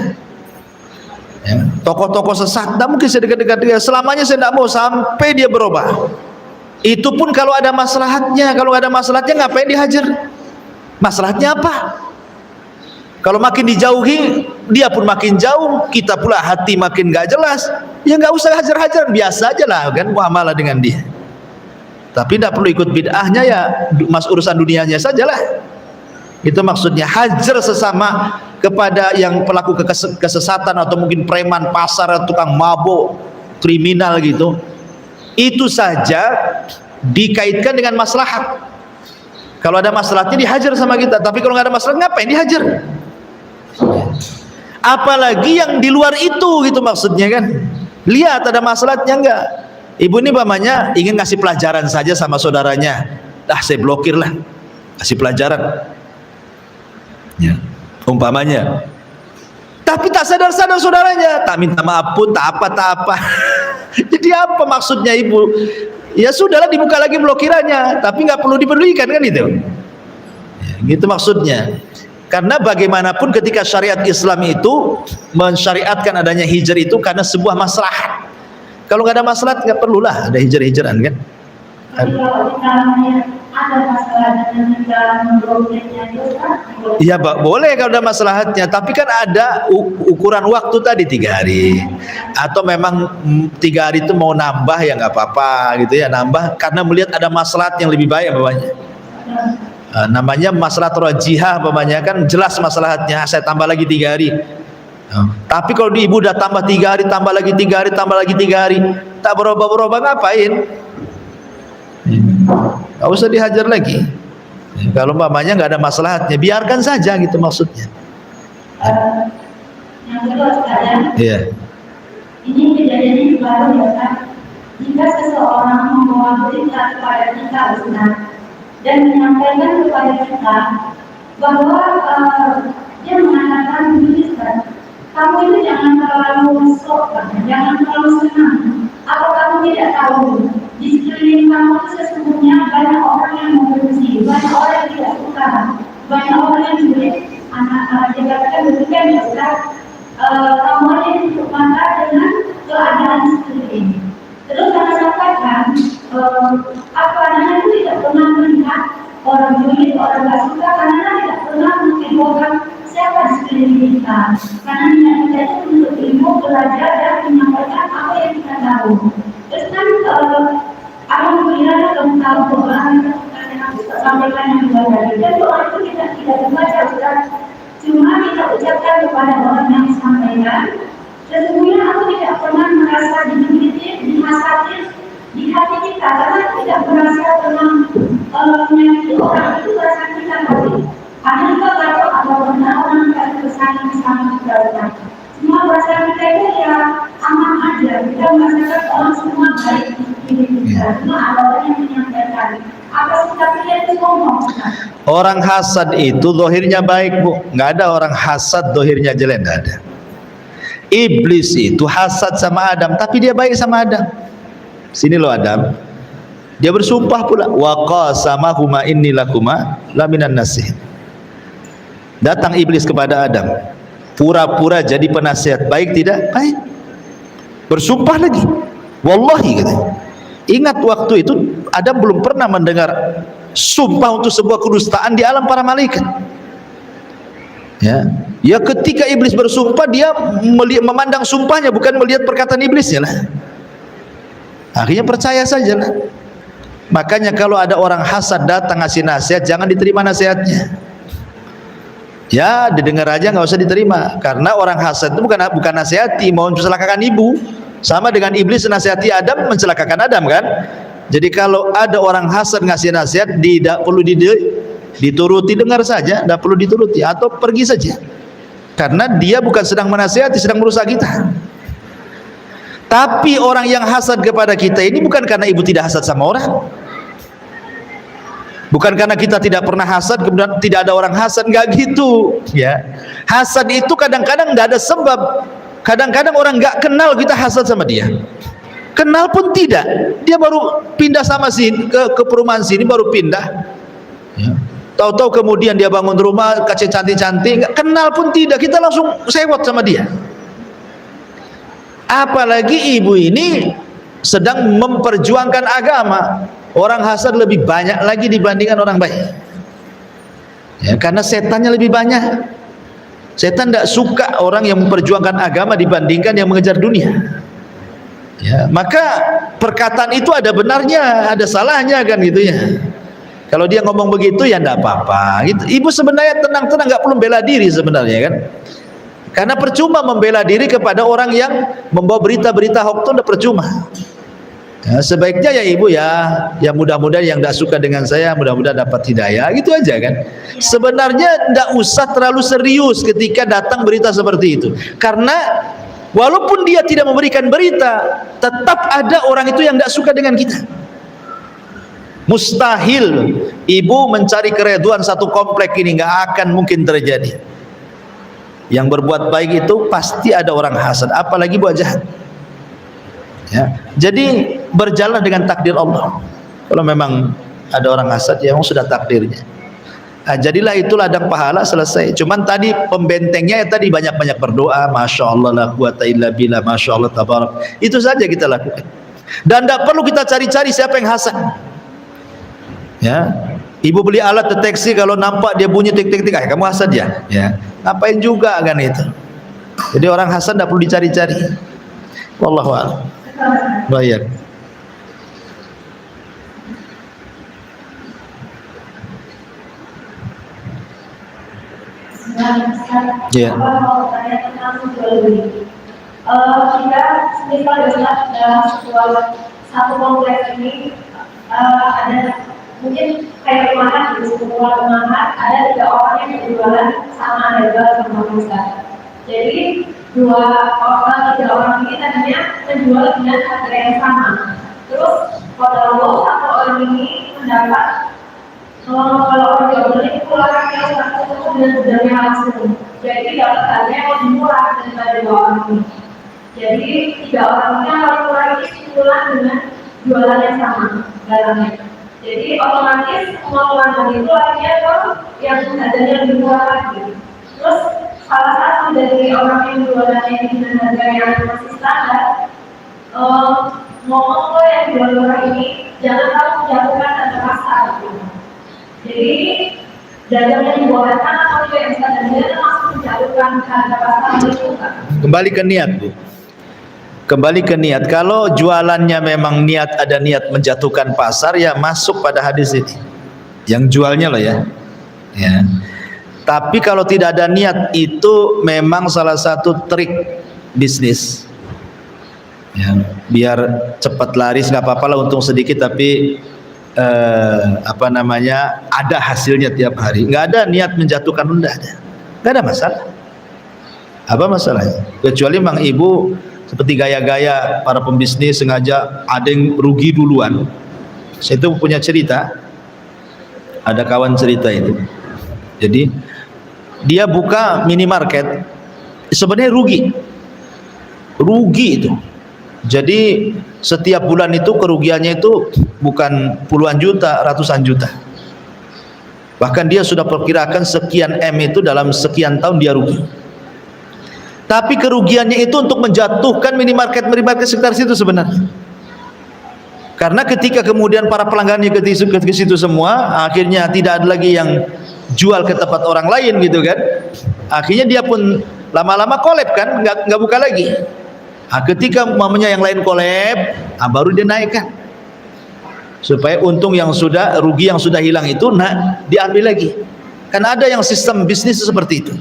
Ya. Tokoh-tokoh sesat, tidak mungkin saya dekat-dekat dia. Selamanya saya tidak mau sampai dia berubah. Itu pun kalau ada maslahatnya. Kalau nggak ada maslahatnya, ngapain dihajar? Maslahatnya apa? Kalau makin dijauhi, dia pun makin jauh, kita pula hati makin gak jelas. Ya gak usah hajar-hajar, biasa aja lah kan muamalah dengan dia. Tapi tidak perlu ikut bid'ahnya, ya urusan dunianya sajalah. Itu maksudnya hajar sesama kepada yang pelaku kesesatan, atau mungkin preman pasar, tukang mabuk, kriminal gitu. Itu saja dikaitkan dengan maslahat. Kalau ada maslahatnya dihajar sama kita, tapi kalau nggak ada maslahat ngapain dihajar? Apalagi yang di luar itu gitu maksudnya kan. Lihat ada maslahatnya enggak. Ibu ini pamannya ingin ngasih pelajaran saja sama saudaranya. Saya blokir lah, kasih pelajaran ya, umpamanya. Tapi tak sadar-sadar saudaranya, tak minta maaf pun, tak apa. Jadi apa maksudnya ibu? Ya sudahlah, dibuka lagi blokirannya, tapi nggak perlu dipedulikan kan itu ya, gitu maksudnya. Karena bagaimanapun ketika syariat Islam itu mensyariatkan adanya hijrah itu karena sebuah maslahat. Kalau nggak ada maslahat, nggak perlulah ada hijrah-hijrahan kan. Tapi kalau ada masalah dengan kita memblokirnya itu kan? Iya Pak, boleh kalau ada maslahatnya. Tapi kan ada ukuran waktu tadi 3 hari. Atau memang 3 hari itu mau nambah ya nggak apa-apa gitu ya, nambah karena melihat ada maslahat yang lebih baik bapaknya. Namanya maslahat rajihah, umpamanya kan jelas maslahatnya, saya tambah lagi 3 hari. Tapi kalau di ibu udah tambah 3 hari, tambah lagi 3 hari, tambah lagi 3 hari, tak berubah-berubah, ngapain? Nggak usah dihajar lagi. Kalau mamanya nggak ada masalahnya, biarkan saja gitu maksudnya. Yang kedua sekalian, Iya. ini kejadiannya baru ya kan? Jika seseorang membawa berita kepada kita Ustaz dan menyampaikan kepada kita bahwa dia mengatakan begini Ustaz, kamu itu jangan terlalu sok, jangan terlalu senang. Apa kamu tidak tahu di sekeliling kamu itu sesungguhnya banyak orang yang membenci, banyak orang yang tidak suka, banyak orang yang sulit anak jabatan demikian ya Ustaz. Kamu aja tutup mata dengan keadaan seperti ini. Terus saya sampaikan, apa Nana itu tidak pernah melihat orang julid, orang gak suka, karena Nana tidak pernah menginfokan siapa di sekeliling kita. Karena niat kita itu untuk ilmu, belajar dan menyampaikan apa yang kita tahu. Terus kan alhamdulillah kamu tahu bahwa kita sampaikan yang dua tadi. Dan doa itu kita tidak membaca Ustaz. Cuma kita ucapkan kepada orang yang disampaikan, sesungguhnya aku tidak pernah merasa dijulitin, dihasatin di hati kita, karena tidak merasa pernah menyakiti orang itu rasa kita tadi. Karena kita tahu apa benar orang yang bersaing sama kita. Semua perasaan kita itu ya aman aja, kita merasakan orang semua baik di diri kita. Cuma ada orang yang menyampaikan apa sikap kita itu ngomong. Orang hasad itu zahirnya baik, Bu. Nggak ada orang hasad zahirnya jelek, nggak ada. Iblis itu hasad sama Adam, tapi dia baik sama Adam. Sini loh Adam. Dia bersumpah pula, wa qasamahuma inni lakuma laminan nasihin. Datang iblis kepada Adam, pura-pura jadi penasihat, baik tidak? Baik. Bersumpah lagi, wallahi katanya. Ingat waktu itu Adam belum pernah mendengar sumpah untuk sebuah kedustaan di alam para malaikat. Ya ketika iblis bersumpah, dia memandang sumpahnya, bukan melihat perkataan iblisnya lah. Akhirnya percaya saja lah. Makanya kalau ada orang hasad datang ngasih nasihat, jangan diterima nasihatnya. Ya didengar aja, nggak usah diterima. Karena orang hasad itu bukan nasihati, mau mencelakakan ibu. Sama dengan iblis nasihati Adam, mencelakakan Adam kan. Jadi kalau ada orang hasad ngasih nasihat, tidak perlu dituruti, dengar saja, tidak perlu dituruti, atau pergi saja. Karena dia bukan sedang menasihati, sedang merusak kita. Tapi orang yang hasad kepada kita ini bukan karena ibu tidak hasad sama orang, bukan karena kita tidak pernah hasad kemudian tidak ada orang hasad, nggak gitu ya. Hasad itu kadang-kadang tidak ada sebab. Kadang-kadang orang nggak kenal kita hasad sama dia, kenal pun tidak, dia baru pindah sama sini ke perumahan sini, baru pindah ya. Tahu-tahu kemudian dia bangun rumah, kaca cantik-cantik, kenal pun tidak, kita langsung sewot sama dia. Apalagi ibu ini sedang memperjuangkan agama, orang hasad lebih banyak lagi dibandingkan orang baik ya, karena setannya lebih banyak. Setan tidak suka orang yang memperjuangkan agama dibandingkan yang mengejar dunia ya. Maka perkataan itu ada benarnya, ada salahnya kan gitu ya. Kalau dia ngomong begitu ya tidak apa-apa gitu. Ibu sebenarnya tenang-tenang, nggak perlu bela diri sebenarnya kan. Karena percuma membela diri kepada orang yang membawa berita-berita hoax itu, udah percuma ya. Sebaiknya ya ibu ya mudah-mudahan yang tidak suka dengan saya mudah-mudahan dapat hidayah, gitu aja kan. Sebenarnya tidak usah terlalu serius ketika datang berita seperti itu, karena walaupun dia tidak memberikan berita, tetap ada orang itu yang tidak suka dengan kita. Mustahil ibu mencari kereduan satu komplek ini, nggak akan mungkin terjadi. Yang berbuat baik itu pasti ada orang hasad, apalagi buat jahat ya. Jadi berjalan dengan takdir Allah. Kalau memang ada orang hasad, ya memang sudah takdirnya. Nah, jadilah itu ladang pahala, selesai. Cuman tadi pembentengnya ya tadi banyak-banyak berdoa, masya Allah la quwata illa billah, masya Allah tabarak. Itu saja kita lakukan. Dan tidak perlu kita cari-cari siapa yang hasad ya. Ibu beli alat deteksi, kalau nampak dia bunyi tik-tik-tik, kamu hasad ya? Ya, ngapain juga kan itu. Jadi orang hasad tidak perlu dicari-cari. Wallahu a'lam. Baik. Iya. Apa mau bertanya tentang jual beli? Jika misal dalam satu kompleks ini ada mungkin kayak rumahan di sebuah rumahan ada 3 orang yang berjualan sama harga sama besar. Jadi 3 orang ini tadinya menjual dengan harga yang sama. Terus kalau satu orang ini mendapat kalau orang jual beli pulang yang satu itu dengan harganya langsung. Jadi dapat harga yang lebih murah daripada 2 orang ini. Jadi 3 orang ini kalau kurang ini simpulan dengan jualan yang sama barangnya. Jadi otomatis semua pelanggan itu akhirnya yang harganya lebih murah lagi. Terus salah satu dari orang yang jualannya dengan harga yang masih standar ngomong ke yang jual murah ini jangan kamu jatuhkan harga pasar. Jadi dagang yang dibuatkan atau yang standarnya langsung menjatuhkan harga pasar itu kan? Kembali ke niat, Bu. Kembali ke niat. Kalau jualannya memang ada niat menjatuhkan pasar, ya masuk pada hadis ini. Yang jualnya loh ya. Ya. Tapi kalau tidak ada niat, itu memang salah satu trik bisnis. Ya, biar cepat laris nggak apa-apa lah, untung sedikit tapi ada hasilnya tiap hari. Nggak ada niat menjatuhkan, nggak ada masalah. Apa masalahnya? Kecuali memang ibu seperti gaya-gaya para pembisnis sengaja ada yang rugi duluan. Saya itu punya cerita, ada kawan cerita itu. Jadi dia buka minimarket, sebenarnya rugi itu. Jadi setiap bulan itu kerugiannya itu bukan puluhan juta, ratusan juta. Bahkan dia sudah perkirakan sekian M itu dalam sekian tahun dia rugi. Tapi kerugiannya itu untuk menjatuhkan minimarket sekitar situ sebenarnya. Karena ketika kemudian para pelanggannya ke situ semua, akhirnya tidak ada lagi yang jual ke tempat orang lain gitu kan. Akhirnya dia pun lama-lama kolab kan, nggak buka lagi. Nah, ketika mamanya yang lain kolab, baru dia naikkan. Supaya untung yang sudah, rugi yang sudah hilang itu diambil lagi. Kan ada yang sistem bisnis seperti itu.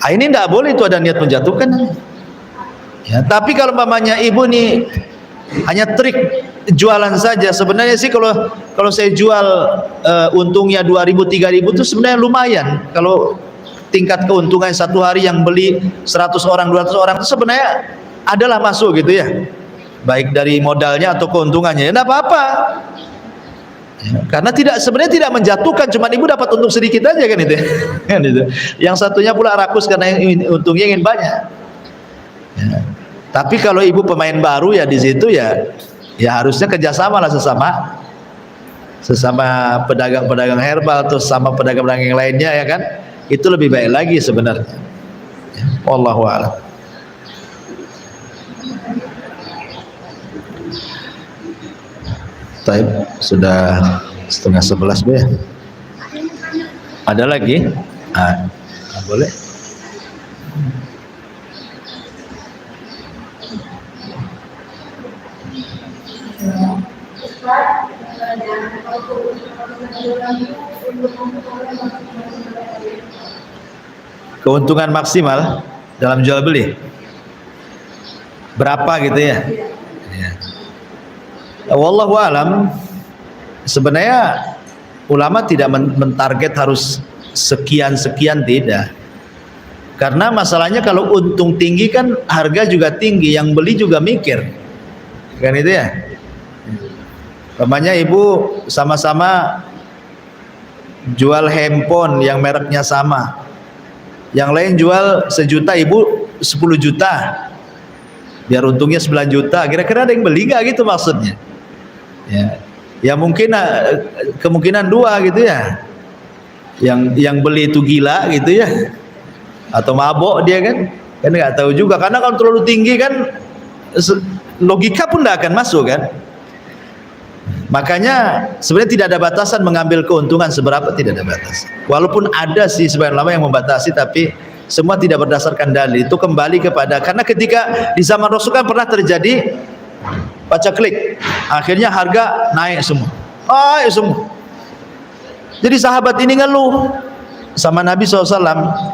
Ini tidak boleh itu ada niat menjatuhkan. Ya, tapi kalau mamanya ibu nih hanya trik jualan saja, sebenarnya sih kalau saya jual untungnya 2.000 3.000 itu sebenarnya lumayan. Kalau tingkat keuntungan satu hari yang beli 100 orang 200 orang itu sebenarnya adalah masuk gitu ya, baik dari modalnya atau keuntungannya, ya tidak apa-apa. Ya, karena sebenarnya tidak menjatuhkan, cuma ibu dapat untung sedikit aja kan itu, kan itu. Yang satunya pula rakus karena untungnya ingin banyak. Ya. Tapi kalau ibu pemain baru ya di situ ya harusnya kerjasama lah sesama pedagang-pedagang herbal atau sama pedagang-pedagang yang lainnya ya kan, itu lebih baik lagi sebenarnya. Ya, wallahu a'lam. Taib, sudah 10:30 Bu ya. Ada lagi? Boleh. Keuntungan maksimal dalam jual beli berapa gitu ya? Wallahu alam. Sebenarnya ulama tidak mentarget harus sekian tidak. Karena masalahnya kalau untung tinggi kan harga juga tinggi, yang beli juga mikir. Kan itu ya. Umpamanya ibu sama-sama jual handphone yang mereknya sama. Yang lain jual 1 juta, ibu 10 juta. Biar untungnya 9 juta. Kira-kira ada yang beli nggak gitu maksudnya? Ya mungkin kemungkinan 2 gitu ya. Yang beli itu gila gitu ya, atau mabok dia kan nggak tahu juga. Karena kalau terlalu tinggi kan logika pun nggak akan masuk kan. Makanya sebenarnya tidak ada batasan mengambil keuntungan seberapa, tidak ada batasan. Walaupun ada sih sebagian ulama yang membatasi, tapi semua tidak berdasarkan dalil. Itu kembali kepada, karena ketika di zaman Rasul kan pernah terjadi pacaklik, akhirnya harga naik semua. Jadi sahabat ini ngeluh, sama Nabi SAW,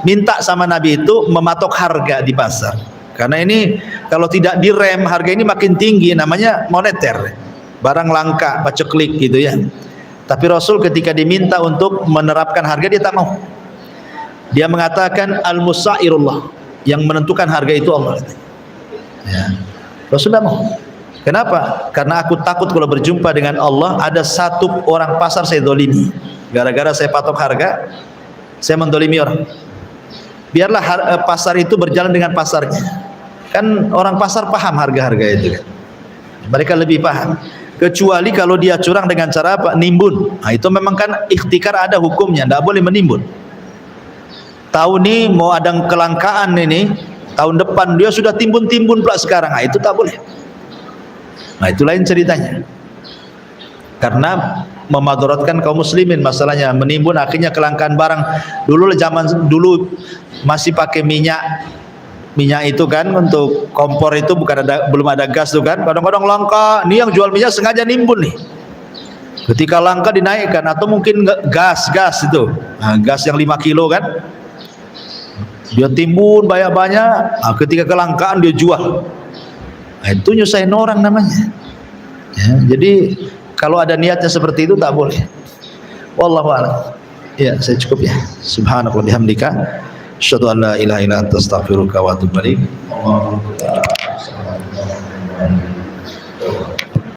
minta sama Nabi itu mematok harga di pasar. Karena ini kalau tidak direm, harga ini makin tinggi, namanya moneter, barang langka, paceklik gitu ya. Tapi Rasul ketika diminta untuk menerapkan harga, dia tak mau. Dia mengatakan al-musairullah, yang menentukan harga itu Allah. Ya. Rasul tidak mau. Kenapa? Karena aku takut kalau berjumpa dengan Allah ada satu orang pasar saya dolimi. Gara-gara saya patok harga, saya mendolimi orang. Biarlah pasar itu berjalan dengan pasarnya. Kan orang pasar paham harga-harga itu kan. Mereka lebih paham. Kecuali kalau dia curang dengan cara apa? Nimbun. Nah, itu memang kan ikhtikar, ada hukumnya, tidak boleh menimbun. Tahu nih mau ada kelangkaan ini, tahun depan dia sudah timbun-timbun pula sekarang. Nah, itu tak boleh. Nah, itu lain ceritanya. Karena memadaratkan kaum muslimin masalahnya, menimbun akhirnya kelangkaan barang. Dulu zaman dulu masih pakai minyak itu kan, untuk kompor itu belum ada gas tuh kan, kadang-kadang langka. Ini yang jual minyak sengaja nimbun nih, ketika langka dinaikkan. Atau mungkin gas itu, nah, gas yang 5 kilo kan, dia timbun banyak-banyak. Nah, ketika kelangkaan dia jual. Nah, itu nyusahin orang namanya ya. Jadi kalau ada niatnya seperti itu tak boleh. Wallahu a'lam. Ya, saya cukup ya. Subhanallah bihamdika, asyhadu an la ilaha illa anta astaghfiruka wa atubu ilaik.